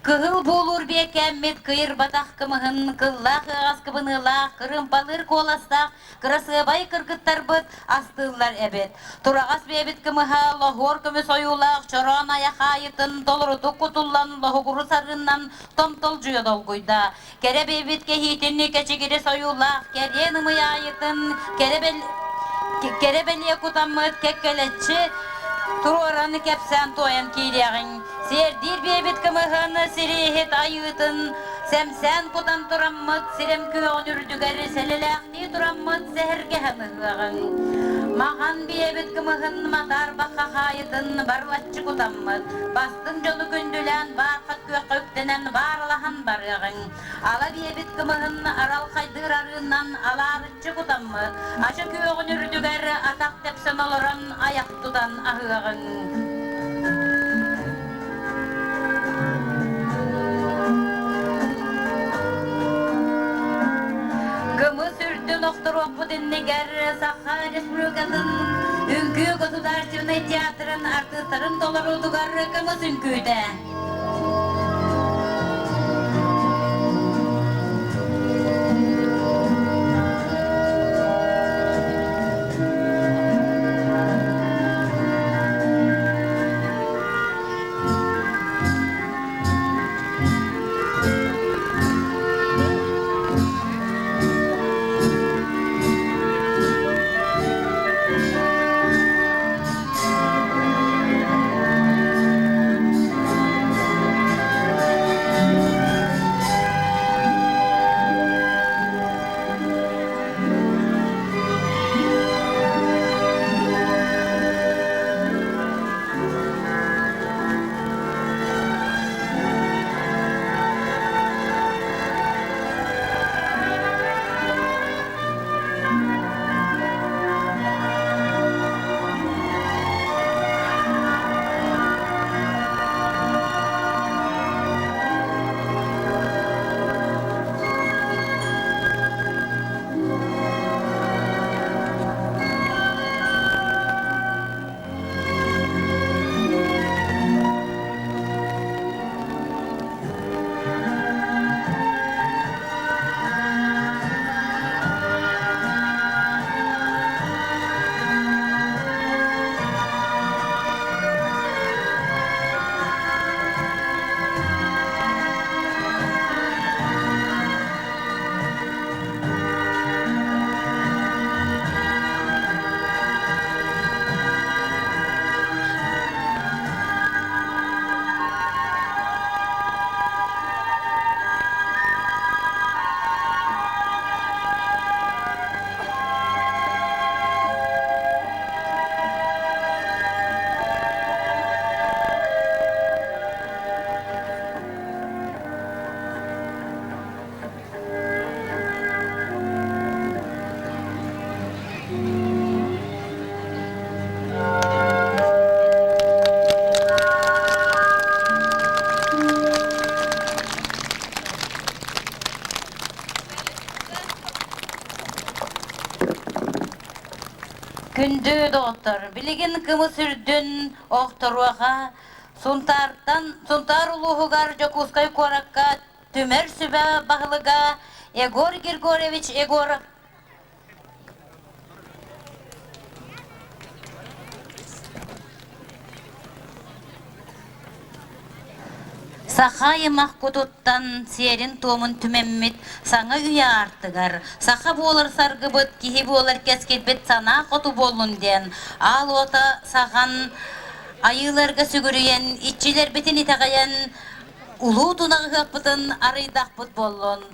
Kıhıl bolur bekemmet kıyır bataq kımıhın kıllaq askıbınılaq kırımpalır kolastaq kırasıbay kırgıttar bıt astığlar ebet. Turağas bebet kımıha lohor kömü soyulaq çoran ayaqayıtın dolurutuk kutullan lohuguru sarından tomtol juya dolguyda. Kere bebet kehitinni keçigiri soyulaq keryen ımıyayıtın kerebeliye kutamıt kekkeletçi Turanı kepsen toyan kiyrağın. Serdir bebet kımıhını sirihet ayıtın. Semsen putan turammat, sirem köğün ürdügeri, selelekti turammat, seherge hemıhığın. Mağan biyebit kımıhın, matar bakka hayıtın, barlatçı kutammat. Bastın jolu gündülen, barkat köktenen, barlahan barığın. Ala biyebit kımıhın, aral kaydır arığından, alarıcı kutammat. Aşı köğün ürdügeri, atak tepsen oloran, ayak tutan ahığın. Sürdü doktor oku dinleger Sakha Respublikasın Ünkü Gosudar Tiyatrın artistların doları dugar kımız ünküde. Gündü doktor, biligin kımı sürdün oktoruğa, suntar uluğugar jokuskay korakka, tümer sübe bağlıga, Egor Girgorevich Egor. Sakayı mahkututtan serin tomun tümemmit sana üye artıgar. Saka bolar sargıbıt, kihi bolar keskilbet sana kotu bolun den. Al ota sagan ayılarga sügürüyen, iççiler bitini tağayan, ulu tunağı hıpıtın arıydaq bıt bolun.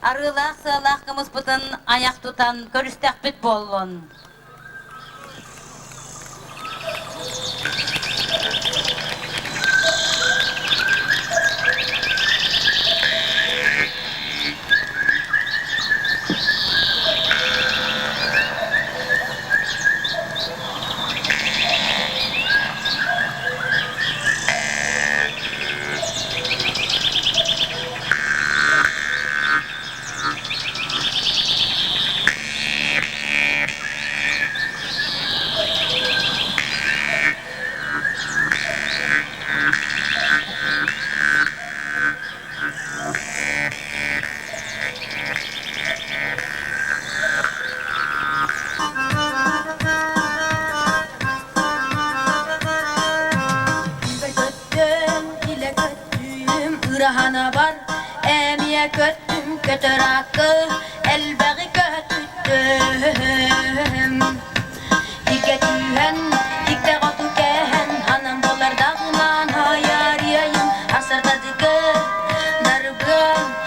Arılaq sığalaq kımız bıtın ayak tutan körüstek bit bolun. Hana var, emiye kötüm kötü rakı, elbeği kötüttüm. Dike tühen, dikte kotu kehen, hanım bolar dağıman hayar yayım, asırda dike, darıgın.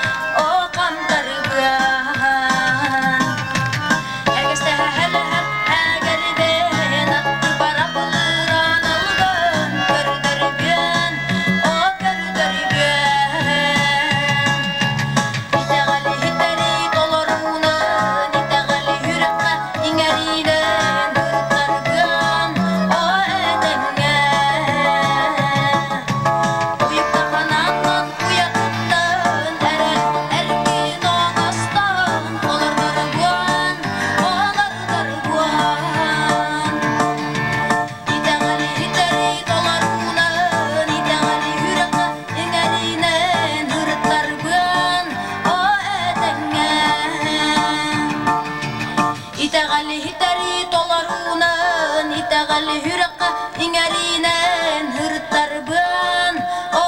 итәғәлі хитәри толарунан, итәғәлі хүрәққа иңәринән, хырыттар бұн, о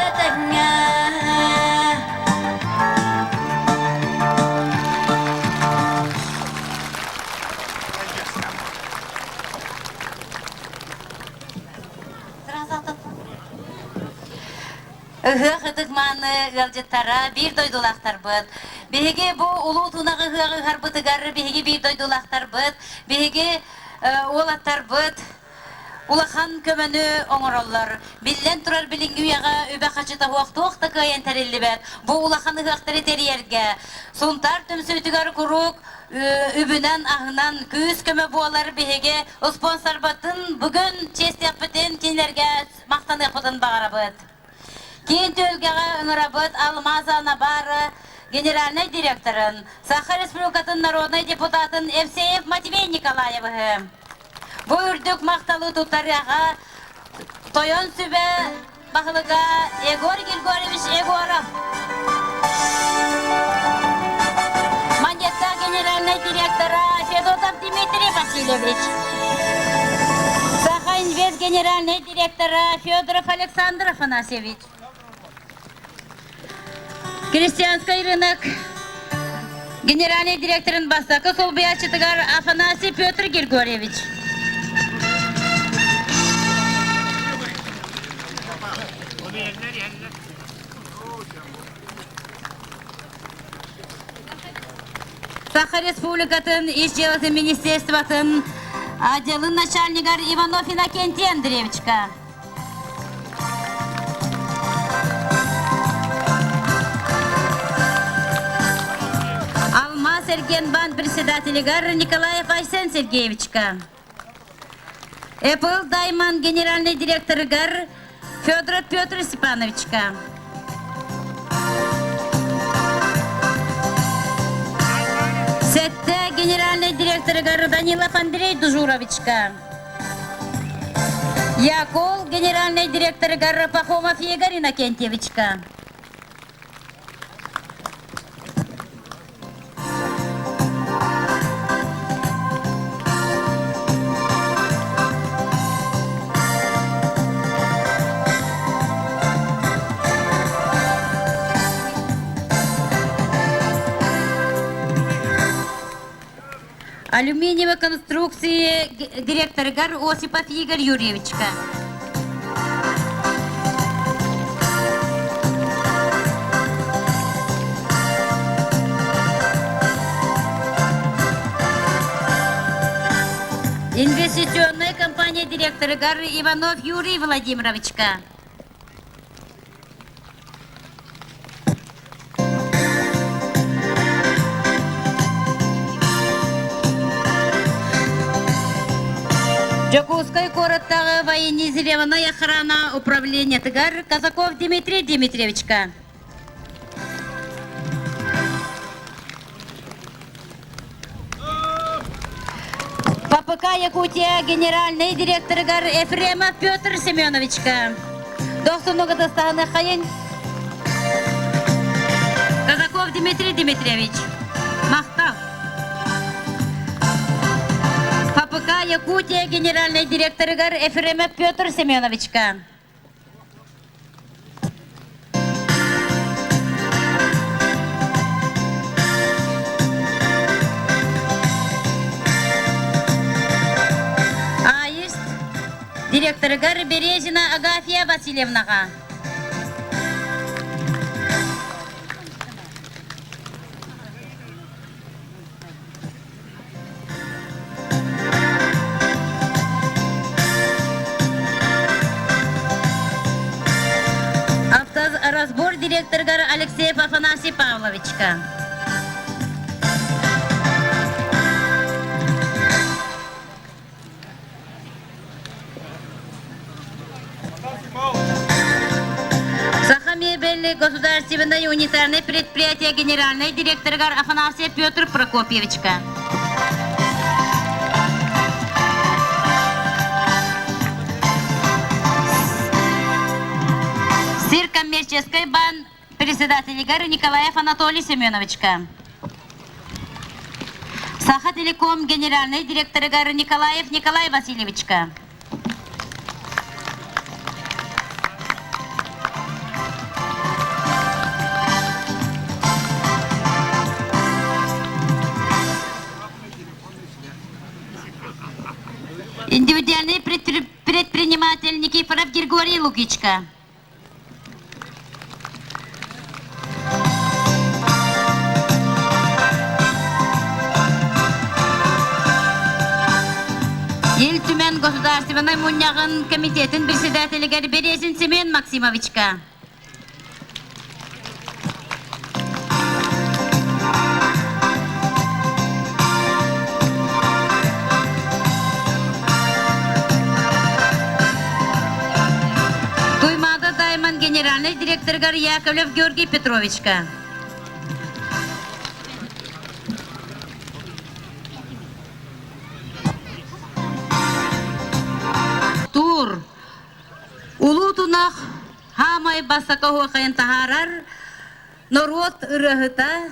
әтәңә. Ыхы-хытыкманы галжыттара бир дойдулақтар бұд. Беге бұ улу тунағы ғығығар бұтығары беге бир дойдулақтар бұд. Беге олаттар бұд. Улахан көмөні оңыроллар. Биллен тұрар білінгі уяға өбі қачыта уақты кайын тәрелі бәд. Бұ улахан ұғақтары тәрерге. Сұнтар түмсөйтігар күрік үбінен ағынан күз көмі буалар беге спонсор батын бүгін чест япытын кенлерге мақтаны япытын бағара бұд. Кейін төлгеға ұңырабыд Алмазана бары генеральный директорын, Саха Республикатын народный депутатын Евсеев Матвей Николаевы. Бұл үрдік мақталы тұттарыға тойон сүбе бақылыға Егор Григорьевич Егоров. Манетта генеральный директора Федотов Дмитрий Васильевич. Саха Инвест генеральный директора Федоров Александр Афанасьевич. Крестьянский рынок генеральный директорын бастақы Солбиячытыгар Афанасий Петр Григорьевич. Саха Республикатын ишчелыты министерствотын отделын начальнигар Иванов Иннокентий Андреевичка. Сергенбан председателегар Николаев Айсен Сергеевичка. Apple Diamond генеральный директорыгар Федоров Петр Степановичка. Сетте генеральный директорыгар Данилов Андрей Дужуровичка. Якол генеральный директорыгар Пахомов Игорь Иннокентьевичка. Алюминиевой конструкции директор ГАР Осипов Игорь Юрьевичка. Инвестиционная компания директор ГАР Иванов Юрий Владимировичка. Жокускай короттағы военизированная охрана управления Тыгар Казаков Дмитрий Дмитриевичка. ППК Якутия генеральный директор ГАР Ефремов Петр Семеновичка. Доктор Дастаны Хайын Казаков Дмитрий Дмитриевич. Махтав. ППК Якутия генеральный директор ГАР Ефремов Петр Семеновичка. Аист директор ГАР Березина Агафья Васильевнаға. Разбор директор ГАР Алексеев Афанасий Павловичка. Сахамебельный государственное унитарное предприятие генеральный директор ГАР Афанасий Петр Прокопьевичка. Коммерческой бан председатель ГАР Николаев Анатолий Семеновичка. Саха-Телеком генеральный директоры Николаев Николай Васильевичка. Индивидуальный предприниматель Никифоров Григорий Лукичка. Ел-Тюмен государственный муньягын комитетин председателі Березин Семен Максимовичка. Туймада Дайман генеральный директор Яковлев Георгий Петровичка. Тур улутунах хамай басакаху хайын тахарар народ ырыгыта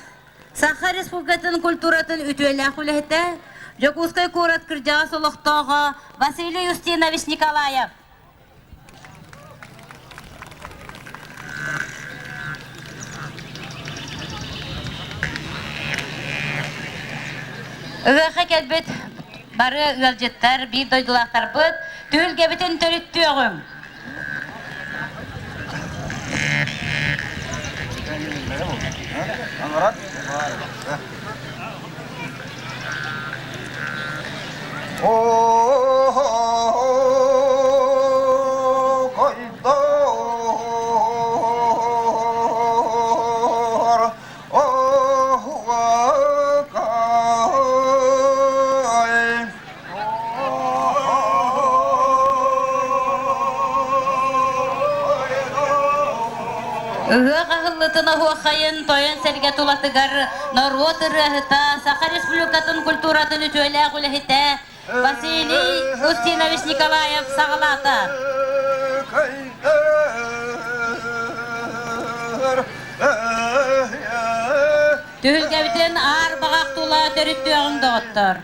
Саха Республикатын культуратын үтүелях үлэхте Жокускай корот кыржа солохтоға Василий Юстинович Николаев. Ыгыха келбет бары үәлжеттер, bir дойдулақтар бұд, төл кебетін төріттіғым. Гахыллытына хуахайын тойын сәрге тулатыгар народ ырыхыта Саха Республикатын культуратын үтөйлә гүләхите Василий Устинович Николаев сағалата. Түйілгәбітін ар бағақ тула төрітті оғында оттыр.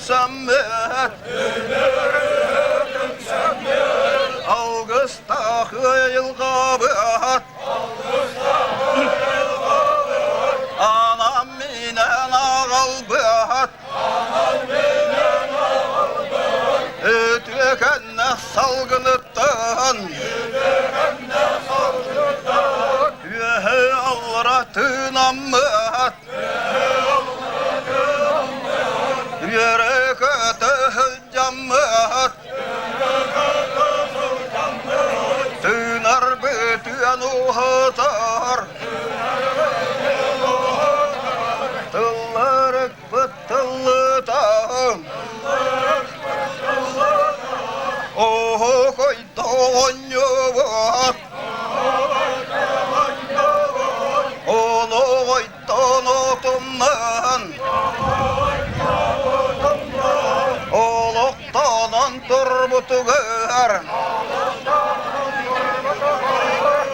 sammet Algısta hıyılgabat Anam minen ağalbat Ötükenle salgınıttan Yühe avratın ammat Yürek ötü cammat Tünar bütün uhatar Tıllarık bıttıllı tağım Oho koy doğanyo vat Onu koy donutumdan Oluktanan turbutugar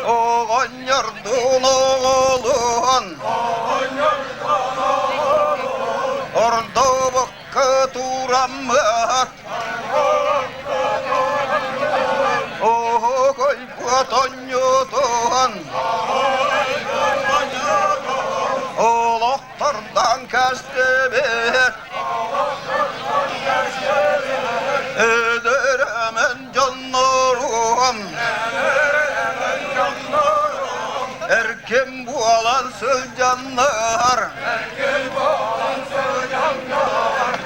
Oğan yardın oğluhan Orada bakka turammat Oho koy buatonyo doğan Oluktardan kastebet Öderemen canlarım Erken bu alansız canlar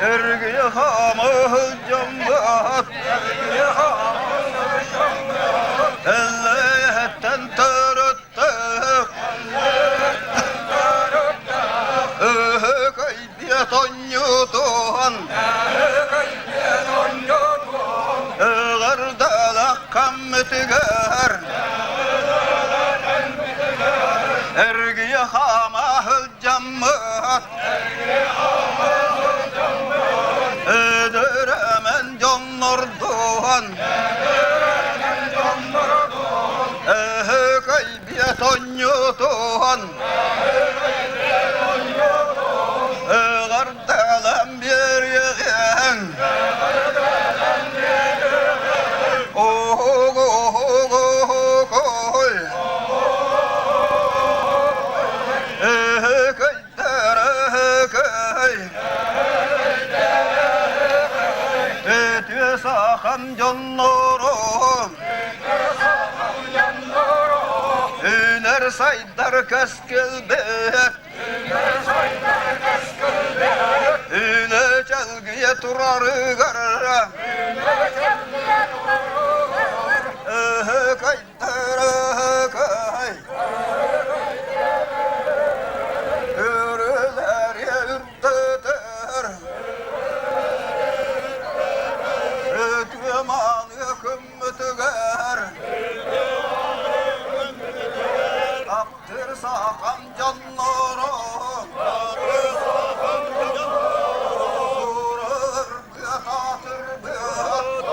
Ergi hamı cambat Ellehetten törüttük Öhü kaybiyet onyutuhan Ağırda kammetiger Ergi hamahı cammat Öderemen canlar doğan Öhü kaybiyet onyutuhan Ağırda bir yığın Sakam canlarım Üner saydar keskelbet Üne çelgiye turarı garra Kaydara kay Ürüler yürütür Ötüman hükümütüger Aptır sakam canlarım Vurur bir hatır bir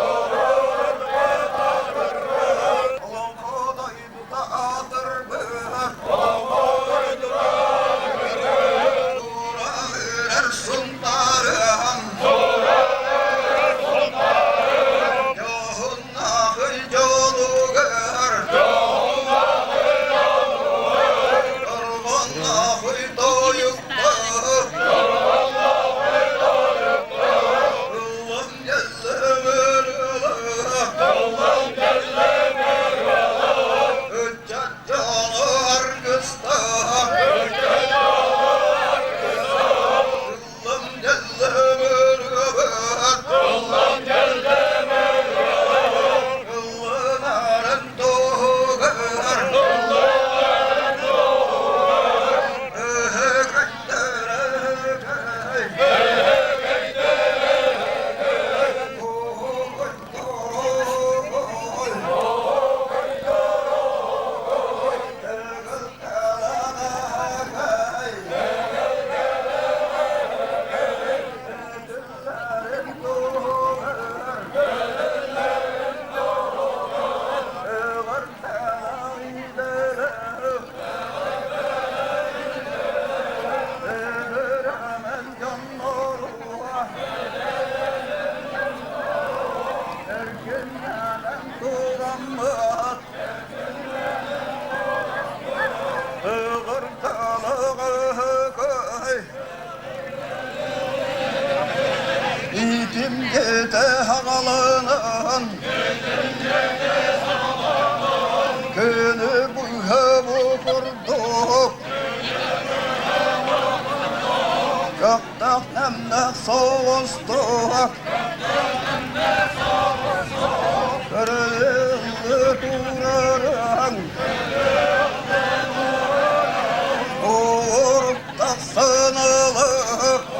Bizim gede hagalanın Günü bu kurduk Göktak nemde soğustuk Kırıldı durarın Uğurda sınılık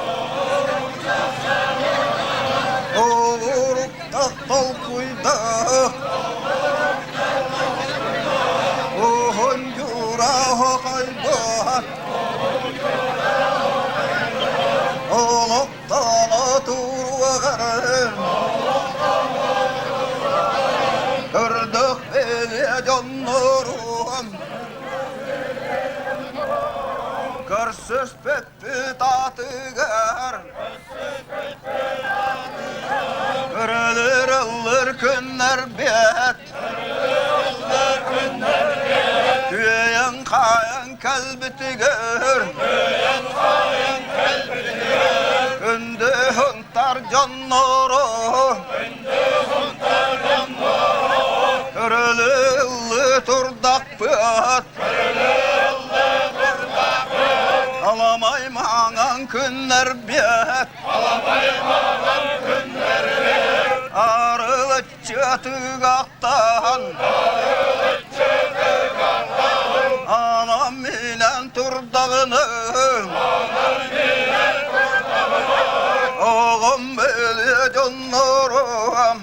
Uğurda tolkuydak Uhun yurağı kaybat Oluktan durvarın Kırdık beni canlarım Kırsız petti tatıgar Kırılır ılır günler bet Tüyen kayan kalbiti gör Gündü hıntar canları Kırılır turdak pıt Alamay mağan günler bet Arılıç çıtıgaktan Anam ile turdağını Oğlum böyle canlarım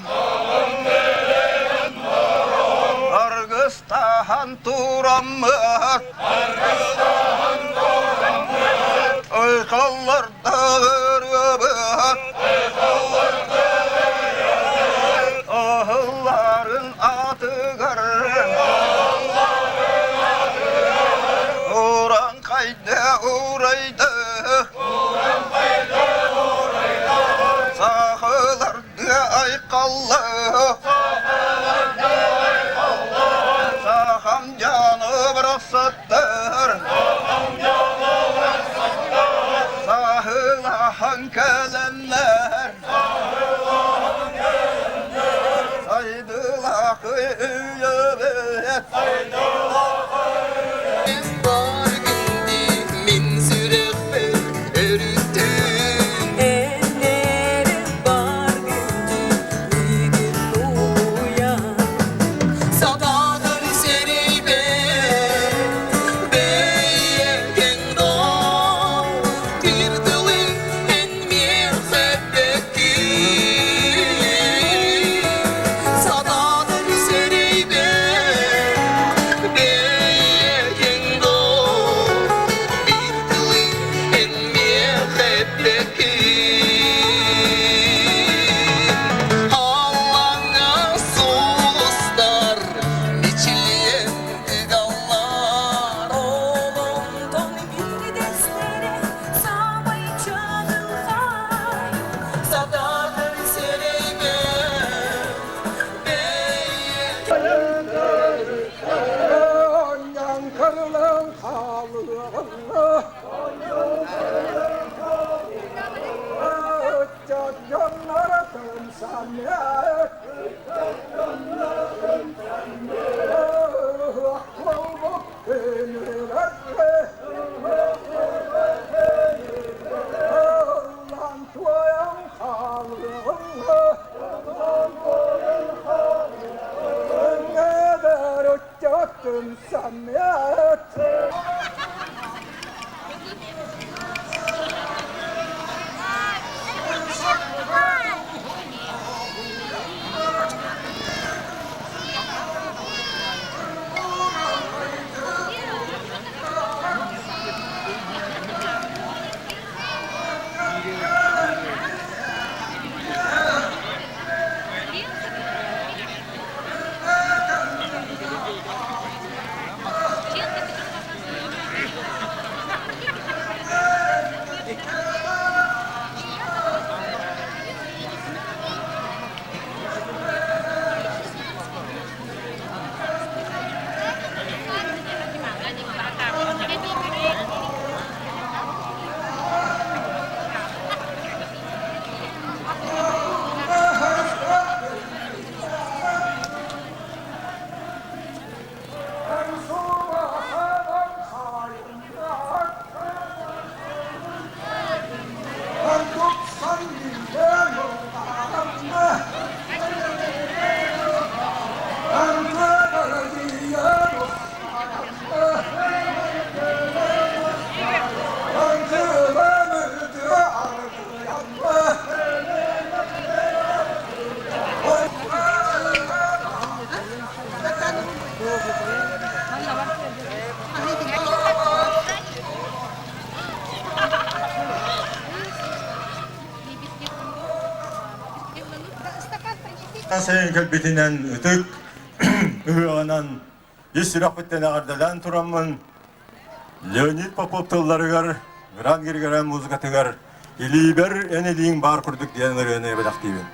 Argıstahan turamık Uykallarda örübük Ahılların adı garın Uğran kayda uğraydı Sahılarda aykallı Saham canı bıraksıttır Sahılahan kelenler Saydılar kıyıbet Sayın kelbetinden ötük, ıhıanan yesirak bittene ardalan turamın, Leonid Popov tıllarıgar, Gran girgaren muzgatıgar, İliber eneliğin bar kurduk diyenler öne belak deyim.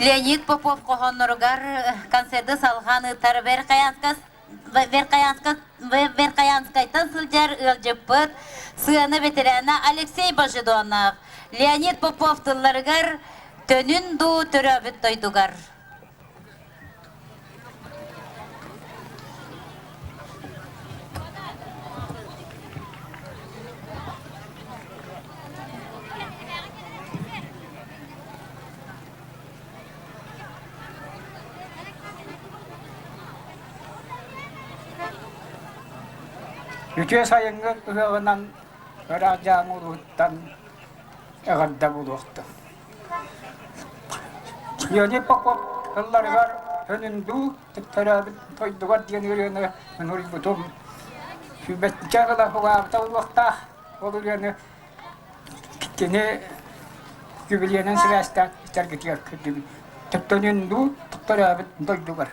Leonid Popov kohonnorgar konserti salhan ıtar Verkayanskaytan sıljar ıljıpıt sığını bitirene Alexey Bajidonov. Leonid Popov tıllargar tönün du töröbüt doydugar. Yüce sayıngı ıhığınan ıracağın uruhtan ıgırda buluqtu. Yöne bakıp ıllargar önündü tüttörabit toydugar diyen ürünü önürü butum. Sübetçe ıla huğabda uluqta olur yönü kitkeni gübilyenin sırastan ister gitiyor kürdüm. Tüttönündü tüttörabit toydugar.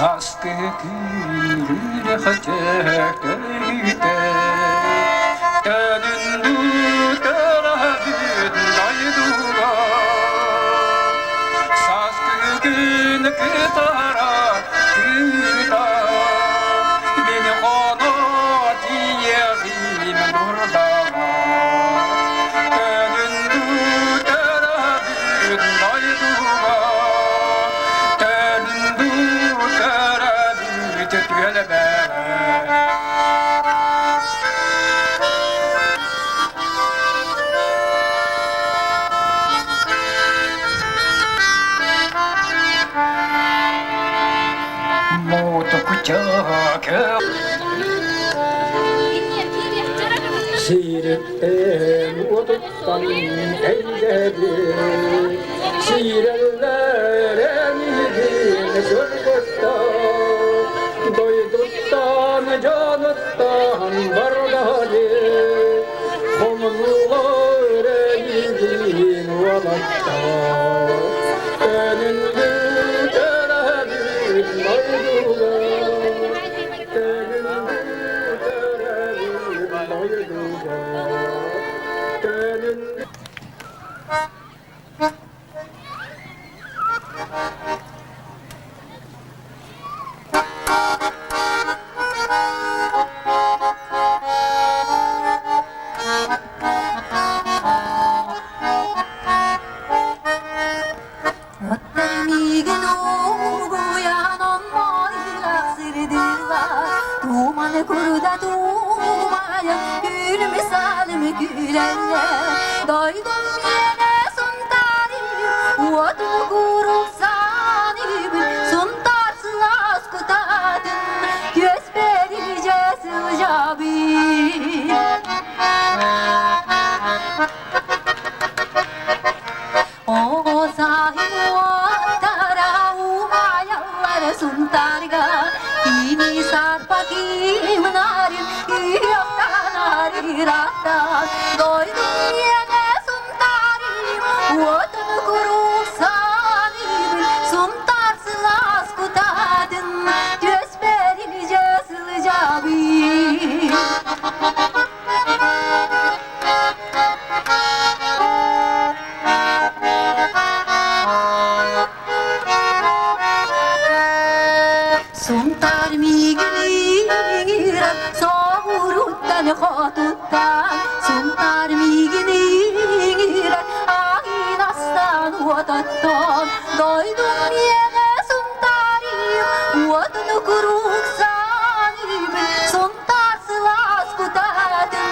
Saskı gülüne hacak dönüde Dönündü dörabün daydıga Saskı gülüne gıtara gıda Beni onu diyeyim burada Dönündü dörabün daydıga Siirten otuttan eyledi Siirellerenidin sörgütta Doyduttan canıttan bardali Komullar eylidin valatta Önündü terabit doyduga Doydum yine suntarım, otunu kuruk sanibim, suntarsın az kutadın, göz verice sıcabim. O sahip otara umayallar suntarga, ini sarpakim narim, yoktan ariratan, doydum yine suntarım, otunu kuruk sanibim, suntarsın az kutadın, göz verice sıcabim. Suntar miginiran soğuruttan xotuttan Suntar miginiran ağin astan otattan Doydum yine suntarım otunu kuruk sanibim Suntar sılas kutadın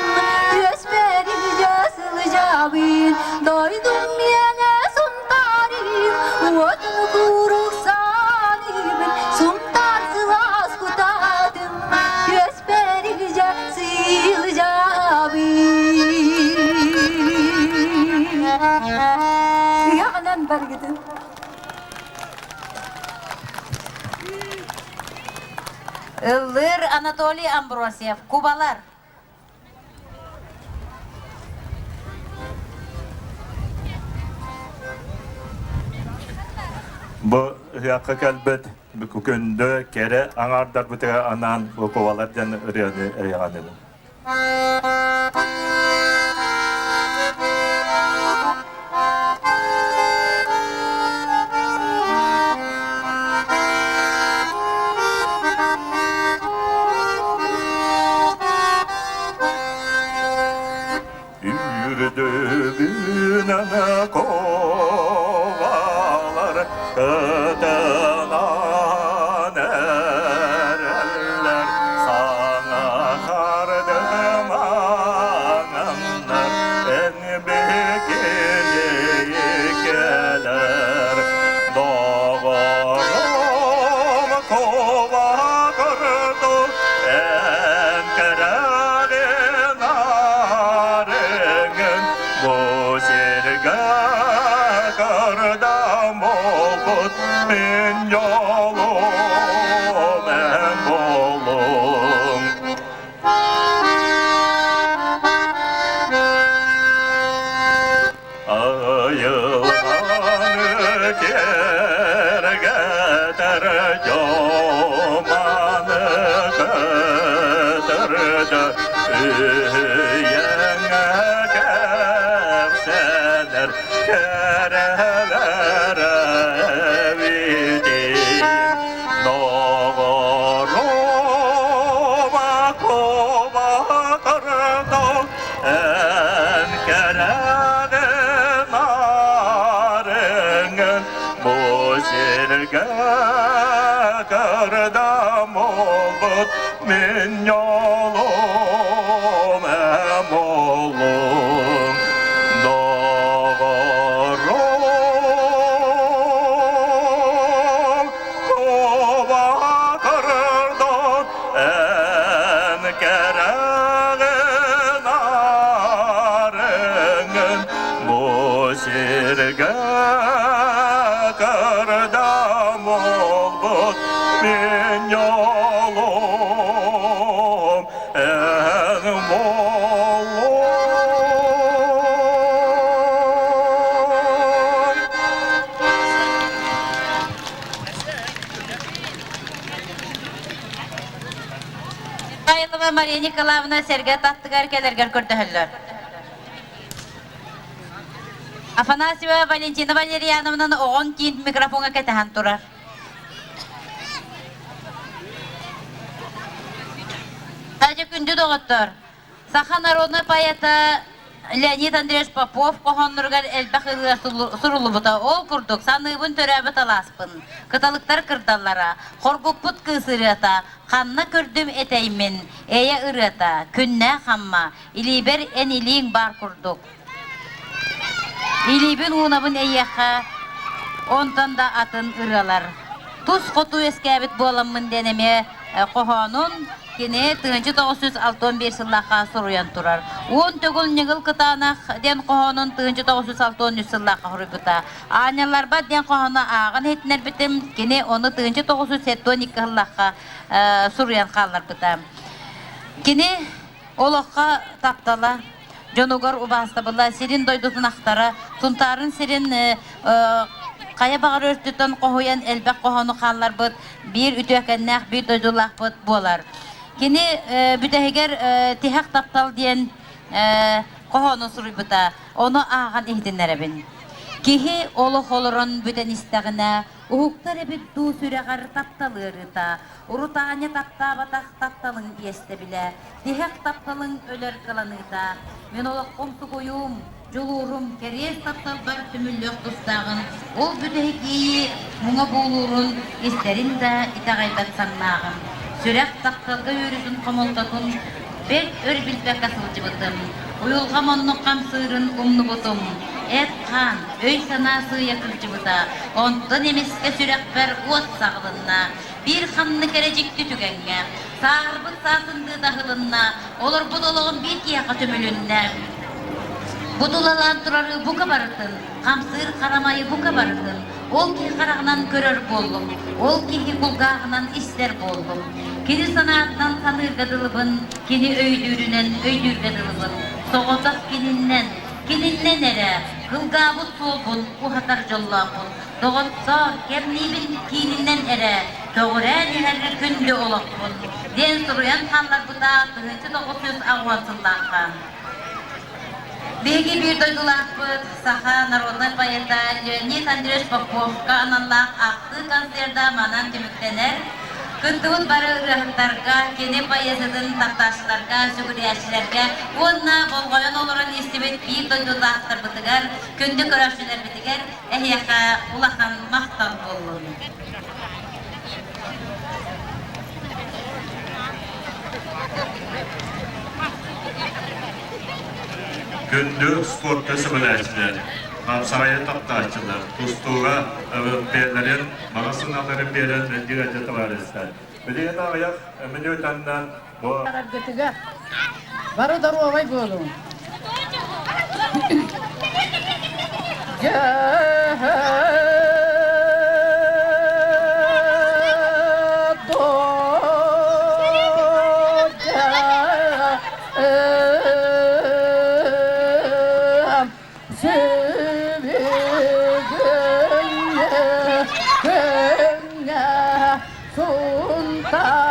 göz verice sılcabin Doydum yine suntarım otunu kuruk sanibim Suntar sılas kutadın göz verice sılcabin Yağlan bergidin Ilır Anatoliy Ambrosiev, Kubalar. Bu hıyakka kelbet bükündü kere anardar bıtığa anan bu kovalardan ırıyanı eyanını. Yürüdüğün ana kovalar kıtınan ereller sana kardım ananlar en büyük gelir doğurum kova kırdı en kerelin arının bu sirge kırdam oğut min yolum en bolum. Ayılanı gergeter yomanı götürdü üyene kevseler kerelere evidim doğruma kova kırdım en kerelin arının bu sirge kırdım oğut min yolum em oğlum doğurum kova kırdım en kerelin arının bu sirge kırdım oğut min yolum en bolum. Bayılова Мария Николаевна Серге Таттыгар келерген көрдөхөллөр. Афанасьева Валентина Валерьяновнаны оғын кейін микрофонға кетіхан тұрар. Тәжі күнді доғыттыр. Саха народный поэта Леонид Андреевич Попов қоғаннырғар әлбәқ ылға сұрулы бұта. Ол күрдік, саныбын төрәбі таласпын. Кыталықтар кырдаллара, қоргуппыт кысырыта, қанна көрдім етеймін, әйе ырыта, күнне қамма, илибер ән илиң бар күрдік. Илибін уынабын әйеқа, онтан да атын ыралар. Тус қоту ескәбіт боламын денеме қоғанын, кені 1961 сыллаға сұруян тұрар. Он төгіл негіл кытанақ ден қоғанын 1963 сыллаға құрыбыта. Аняларба ден қоғаны ағын етінер бітім, кені оны 1972 сыллаға сұруян қалар бұта. Кені олыққа таптала, Жонугар убастабыла, сирин дойдутын ақтара, тұнтарын сирин қая бағар өрттітін қоғуян әлбәк қоғаны қалар бұд, бір үтөкәннәқ, бір дойдулақ бұд болар. Кені бүтәгер тихақ таптал дейін қоғаны сұрый бұта, оны аған ехдінләрі Кихи олық олырын бүтән істәғіне, ұғықтар әбіт ду сүрәғар тапталырыта, ұрытағаны таптабатақ тапталың есті біле, тихақ тапталың өлер қыланыта. Мен олық қомсы қойым, жолурум, керес таптал бар түміллөк тұстағын, ол бүтәгейі мұңа болурын, естерін да итағайдат саңнағын. Сүрәқ тапталға өрісін қомолтатын, бәл өр білбәк асылжы бұтым, ұйылға монны қамсырын ұмны бұтым. Эт қан, өй санасы якырчы бұта, онтын емеске сүрәк бәр от сағылынна, бір қанны кәрәжікті түгәңге, сағырбыт сасынды дағылынна, олар бұдылығын бір кияқа төмілінне. Бұдылалан тұрары бұқа барытын, қамсыр қарамайы бұқа барытын, ол ки қарағынан көрір болдым, ол ки құлғағынан істер болдым. Кені санатынан санырғадылыбын, кені өйдүрінен өйдүргадылыбын, соғылдақ кеніннен әрі, Kılgabut solbun, uhatar jollakun. Doğutsa, kemnibin tininden ere, doğuren her günlü olakun. Den suruyan tanlar bu da, tıhıcı 900 ağvansıllakkan. Begi bir doydulakpıt, saha narodnar bayırda, Leonid Andreevich Popovka anallak aktı konserda manan tümüktener. Kıntığın barı ırıhtarga, kene bayezidin taktaşlarga, sügüriyatçilerga, onna bolgoyan oluran istimet bir doydulaktır bitigar, kündü köröşçüler bitigar, ehyaka ulakan mahtan bolun. Gündür sportta sıvılaşçılar, Kamsaraya taptaşçılar, Tustuğa öğretmenlerin, mağazınaların veren direnci var. Bilyen ayak, emini ötenden bu... Barı daru avay bolun.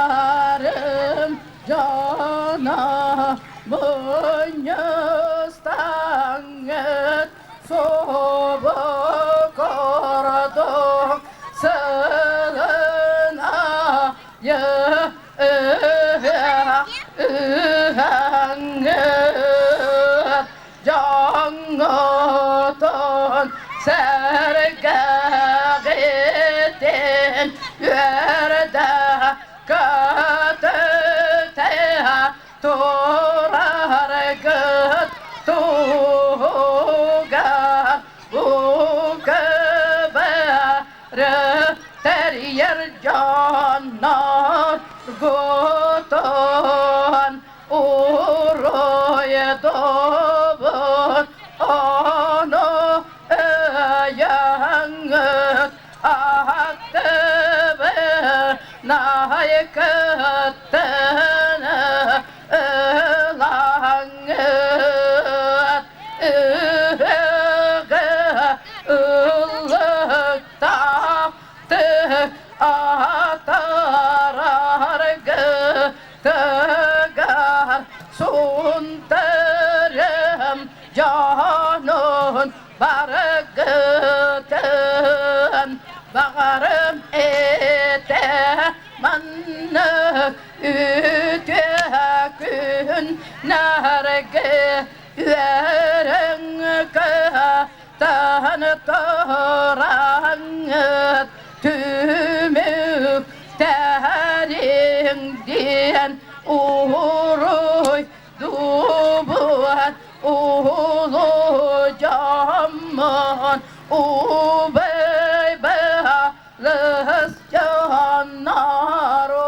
Suntarım cana boynuzdanget soba korduk sığına canıton sergetin yerde kötüte turar gıt tuğga bu göberi teriyer canar guton uroy dobun onu yangıt aktı naykıttını langıt ıllıkta tı atarar gıtıgar suntarım canın bargıtın bağırım ete manlık ütükün nargı verin kıhtan toranıt tümük teringden uğruy dubuat ulu camın ubey behalız canaro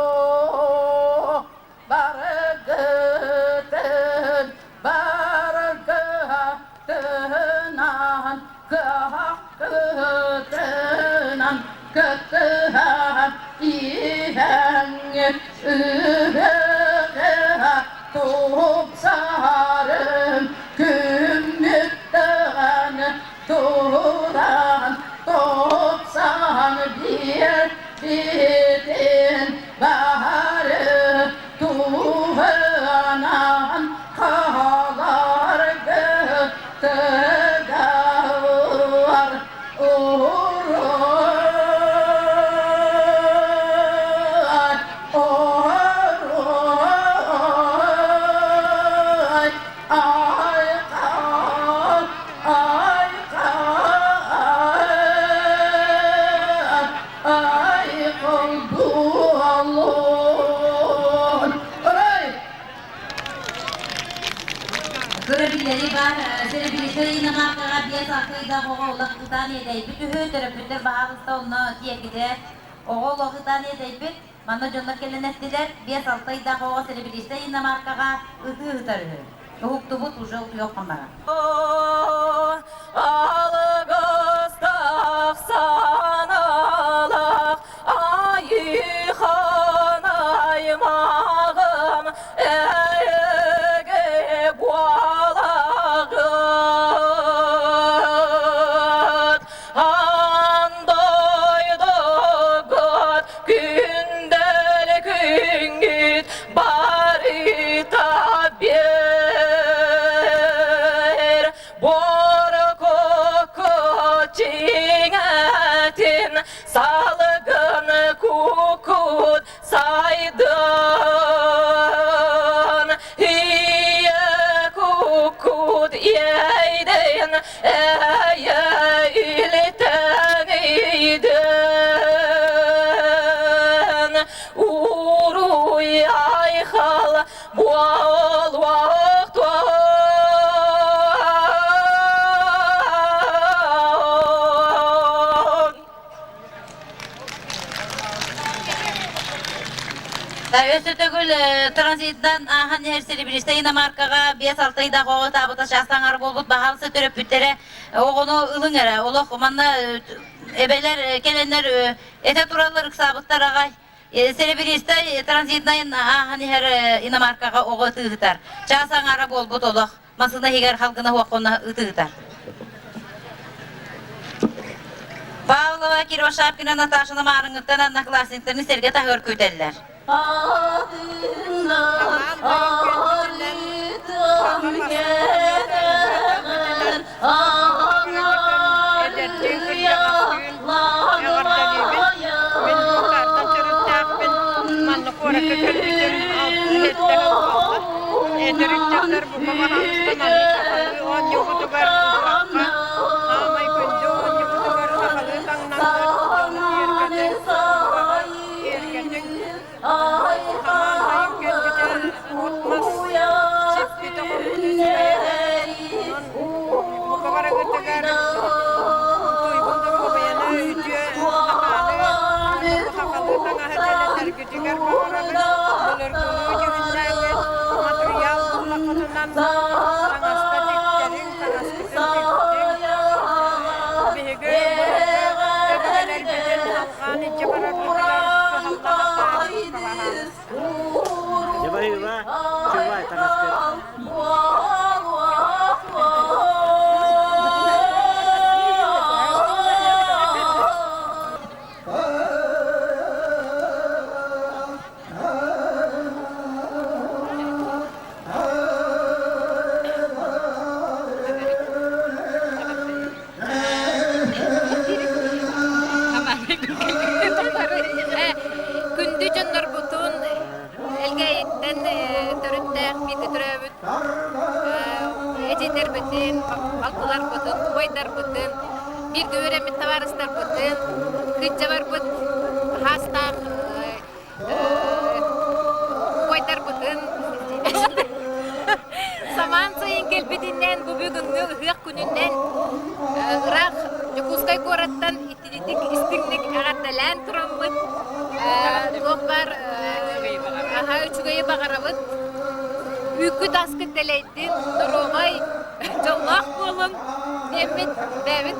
bargıtın bargıtınan kıhtınan kıtıhan ihan tuğup sarım kümükten tuğran topsan bir bitin baharı tuğanan kalar gıtıgar Görebilleri var, serebilişleri namaklara bir sakıyda oğulak ıdan edeyip, bütün töröpütür bağlısta onu diye gider. Oğul ıdan edeyip, bana jonlar gelen ettiler, bir saltayda oğul serebilişleri namaklara ıhtarır. Uhuk tubut ujul yok kamara. Ağlıgız taqsanalaq ayıxan aymağım eyge gualağım salgın kukut saydın hiye kukut yeydin eye ilteydin uruy ayhal bual vakt Ösü tökül transitden ahan herseri biriste Dinamarkaga 5-6 ayda qoğu tabıta şahsangar bolbut bahalısı töröp büttere oğunu ılın ere olok manna ebeler kelenler ete turalır sabıttar ağay seri biriste transitden ahan her Dinamarkaga oğu tığıtar şahsangar bolbut olok masında higer halkına hoqona tığıtar Pavlova, Kirova Şapkina, Natasha Marıngık'tan anna klasiklerini serge tahır köteller. Adından ağrıdım gelen ağlar bir göğüremi tavarıslar bıtın, kıtça var bıt, hastam, boylar bıtın. Zaman sayın gelbedinden bu bugünkü hıyık gününden Irak, Yokuskay Korat'tan itidik istinlik ağattalan turamıt, dokar, üçügeyi bağırabıt, Ükü daskı teleydin, durumay, Jollah bolun, Demet, David,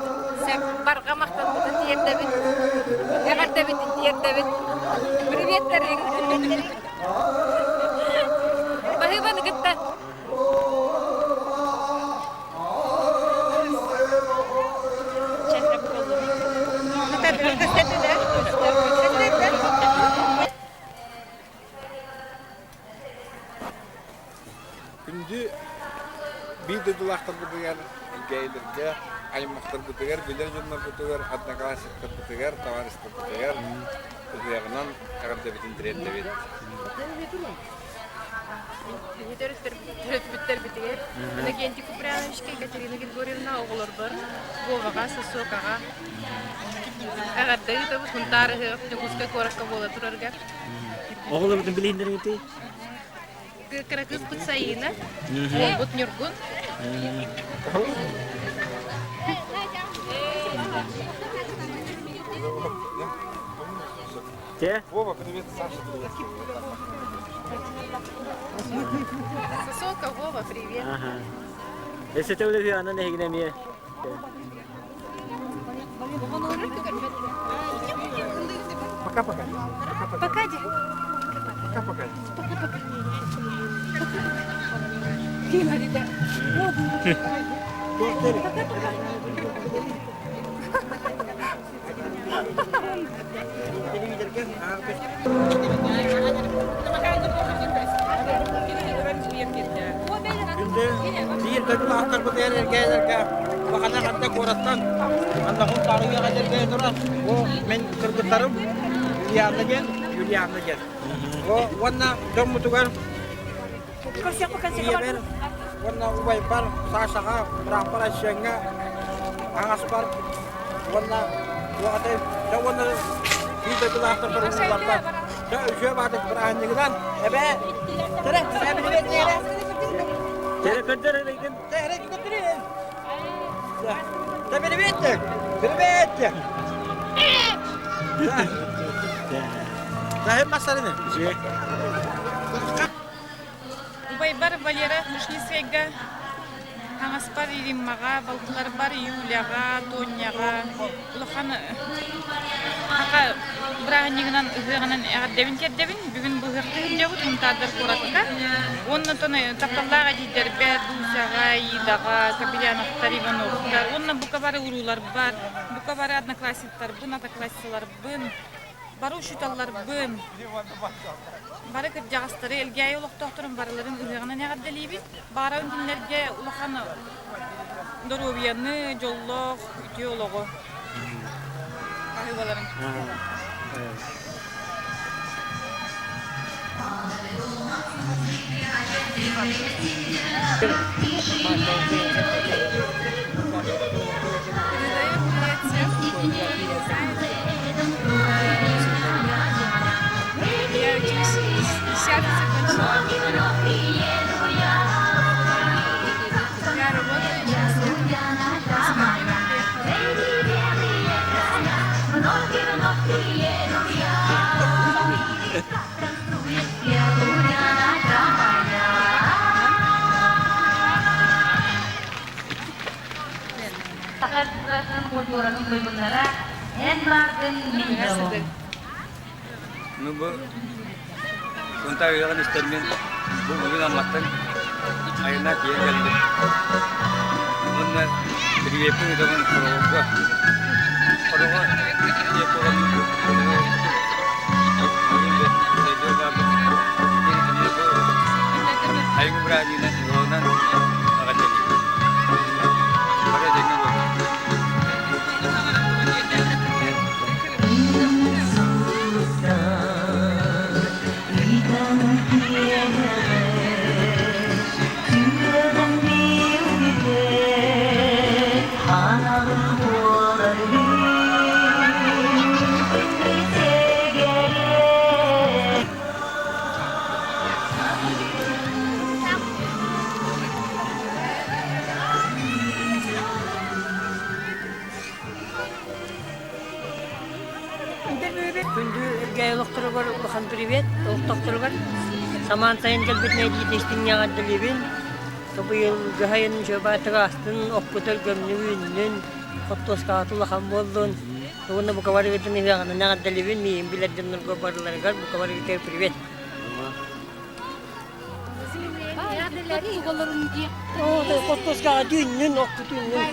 sen barga maktabıda diğer David, eğer David'in diğer David, привет, дорогие. Bahıvanı gitti. Күнді бейді дұлақтар бұдығар, гейлерде, аймақтар бұдығар, білер жонлар бұдығар, одноклассниктар бұдығар, товарищтар бұдығар, бұдығынан қағырда бітін тіретті бет. Төрөтбүттер битигер. Мына Генти Купряновичке Екатерина Григорьевна оғылар бар. Воваға, Сосокаға. Ағарды табы күнтары Якутскай Коракка бола турарга. Оғылардың білейіндер өте? Кракыз Пыцаина, Бут Нюргун. Те? Вова, привет, Саша, привет. Сосока, Вова, привет. Ага. Если ты улетел, она не гнемия. Пока-пока. Пока, Ди. Пока-пока. Günde bir kadın haklar bu değerler gelirken Bakana kanda korattan. Kanda kun tarıya kadar gaydıra. O men kırgıtlarım. Yuliyanla gel. O wanna dom mutugar. Kasya ber. Wanna ubay par sasaka berapa rasanya. Angas par. Wanna waktu da wanna kita telah terperlukan. Da usia badak berahan dengan. Ebe. Tere, Tere kadar lekin. Tere kutirin. Ya. Da beni bitti. Daha masarı ne? Убай бар Валера Мушнисега. Хаңас бар Ириммага, балкылар бар Юляга, Тоняга. Улахан хака брахнигынан ыгыгынан эгдебин кеддебин. Бүгүн быгырды жабыт мунтадар куратка. Онна тоны тапталлага дидер бе Дусага, Идага, Капелянов, Ивановтар. Онна бука бар урулар бар. Бука бар одноклассниктар, одноклассниклар бын. Бару шуталлар бын. Бары кып жагыстары элгей улук докторун барларын ыгыгынан эгдделибит. Бара үндүнлерге улахан здоровьяны, жоллох, ütüологу. Кайбаларын. Я учусь 10 закончила. Я работаю Ну bu untuk yang istimewa bu mungkin amatan ayana dia geldi. Bunlar beri pun itu kan program. Program dia program itu. Ayo berani nanti ronan akan jadi. Pada jadi Күндү эргәй олоқтырыгар улахан привет, олоқтоқтырыгар. Саман сайын келбетіне дейдестіңняға ділебін. Бұйыл ғайын жөбатыға астын, оққытыр көмнігіннің, қоттосқаты улахан болдың. Оны бұқавары өтін үйағына наға ділебін, мейін білерден нұрға барыларығар, бұқавары өтер привет. Қоттосқаға дүйіннің, оққытыңның.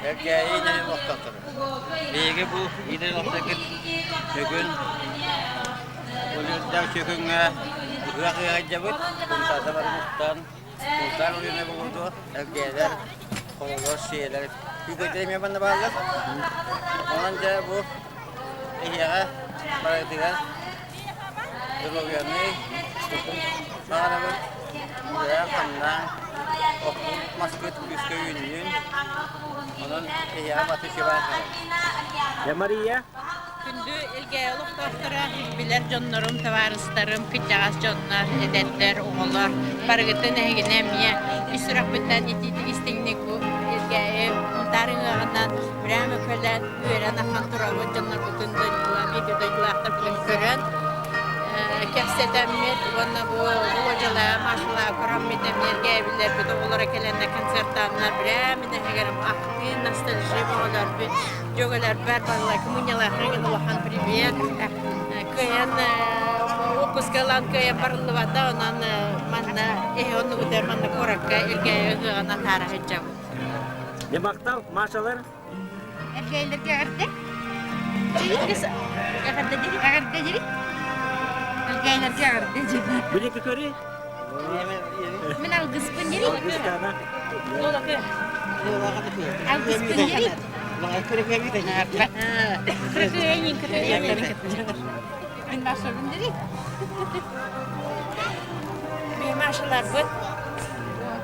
Erkeği yine noktadır. Bege bu yine noktadır. Bugün Olurda çökünge Bırakıya gidecek. Kumsada var muhtar oyuna bulundu. Erkekler kolor şeyler. Bir götürmeye bana bağlı. Ondan bu ihya bıraktılar. Durmuyordu. Sonra bu buraya kandan okul masket bisküvinin onun ihya batışı var. Ya Maria? Күндү элге олук доктора билер жоннорум, таварыстарым, кытчагас жоннор, эдеттер, оңолор, баргытын эгинем я исрак биттен итити истеңник бу элге унтарыңагынан прямо көлен үйрен ахан турабы жоннор бүтүн дойдула, биби дойдулактар билен көрөн. Kefsetemmet, ona bu hocalar, maşallah, kurammetemler, geybiler, bir de onlara gelenler, konsertanlar, bilemine hegerim akti, nostalji bağlar, bir jogalar, berbarlar, komunyalar, hegerim olahan привет. Kayan, opusgalan kayan parıllıvada, onan manna, onu bu der manna korakka, ilgeye hığana tarih edeceğim. Ne maktal, maşalar? Ergeyler geldi. Kız, geldi dedi. Ergeyler geldi. Bir köri? Min algıs penyeri. Algıs kana. Algıs penyeri. Min maşallah dedi. Min maşallah bu.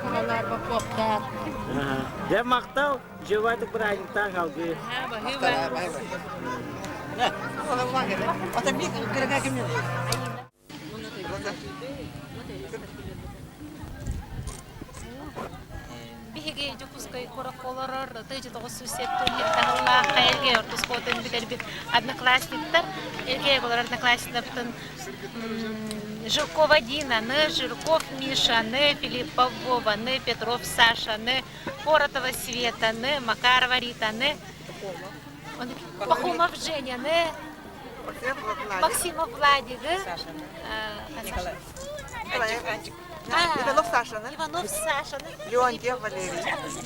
Kanalar bakokta. Ne maktal, cevaydık bir ayıktan kaldı. Ha, bahıva. Bihige jukuskay kurakoloror tayjı toğuz süsettu hittahalla kayelge ortus koten bitel bit одноклассниктар элге колор одноклассниктар Жиркова Дина, Жирков Миша, Филиппов Вова, Петров Саша, Поротова Света, Макарова Рита, Пахомов Женя, Максимов Владик, Иванов Саша, Иванов Саша, Леонтьев Валерий,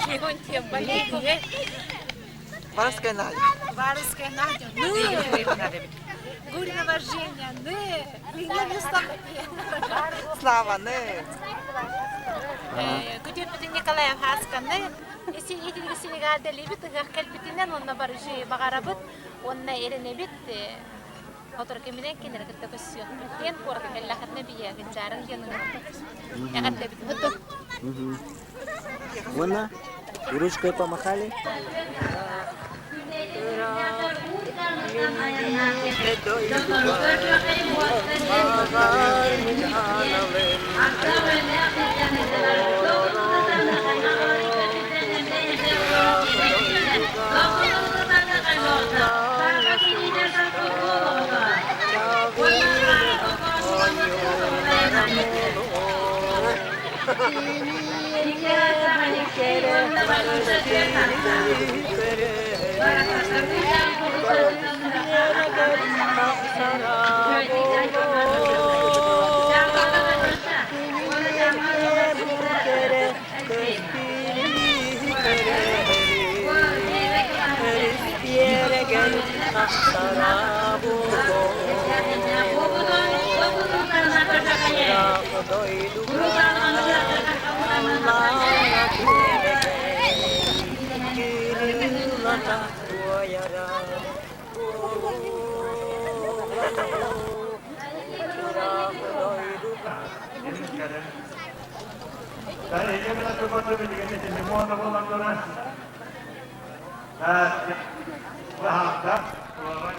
Леонтьев Валерий, Варская Надя. Варская Надя, Гуринова Женя, Слава, Күтеппити Николаев Хаскан, если единге Сенегалда лебит, калпитинен онна барыжы бағарабыт, онна эренебит, Оторкеминен кинер кытта көссүн. Кен корда келлахатна бия гынжарын генын. Ягатта бит буту. Вона ручкой помахали. Saya ingin melakukan pendidikan di semua orang-orang. Berharap bahwa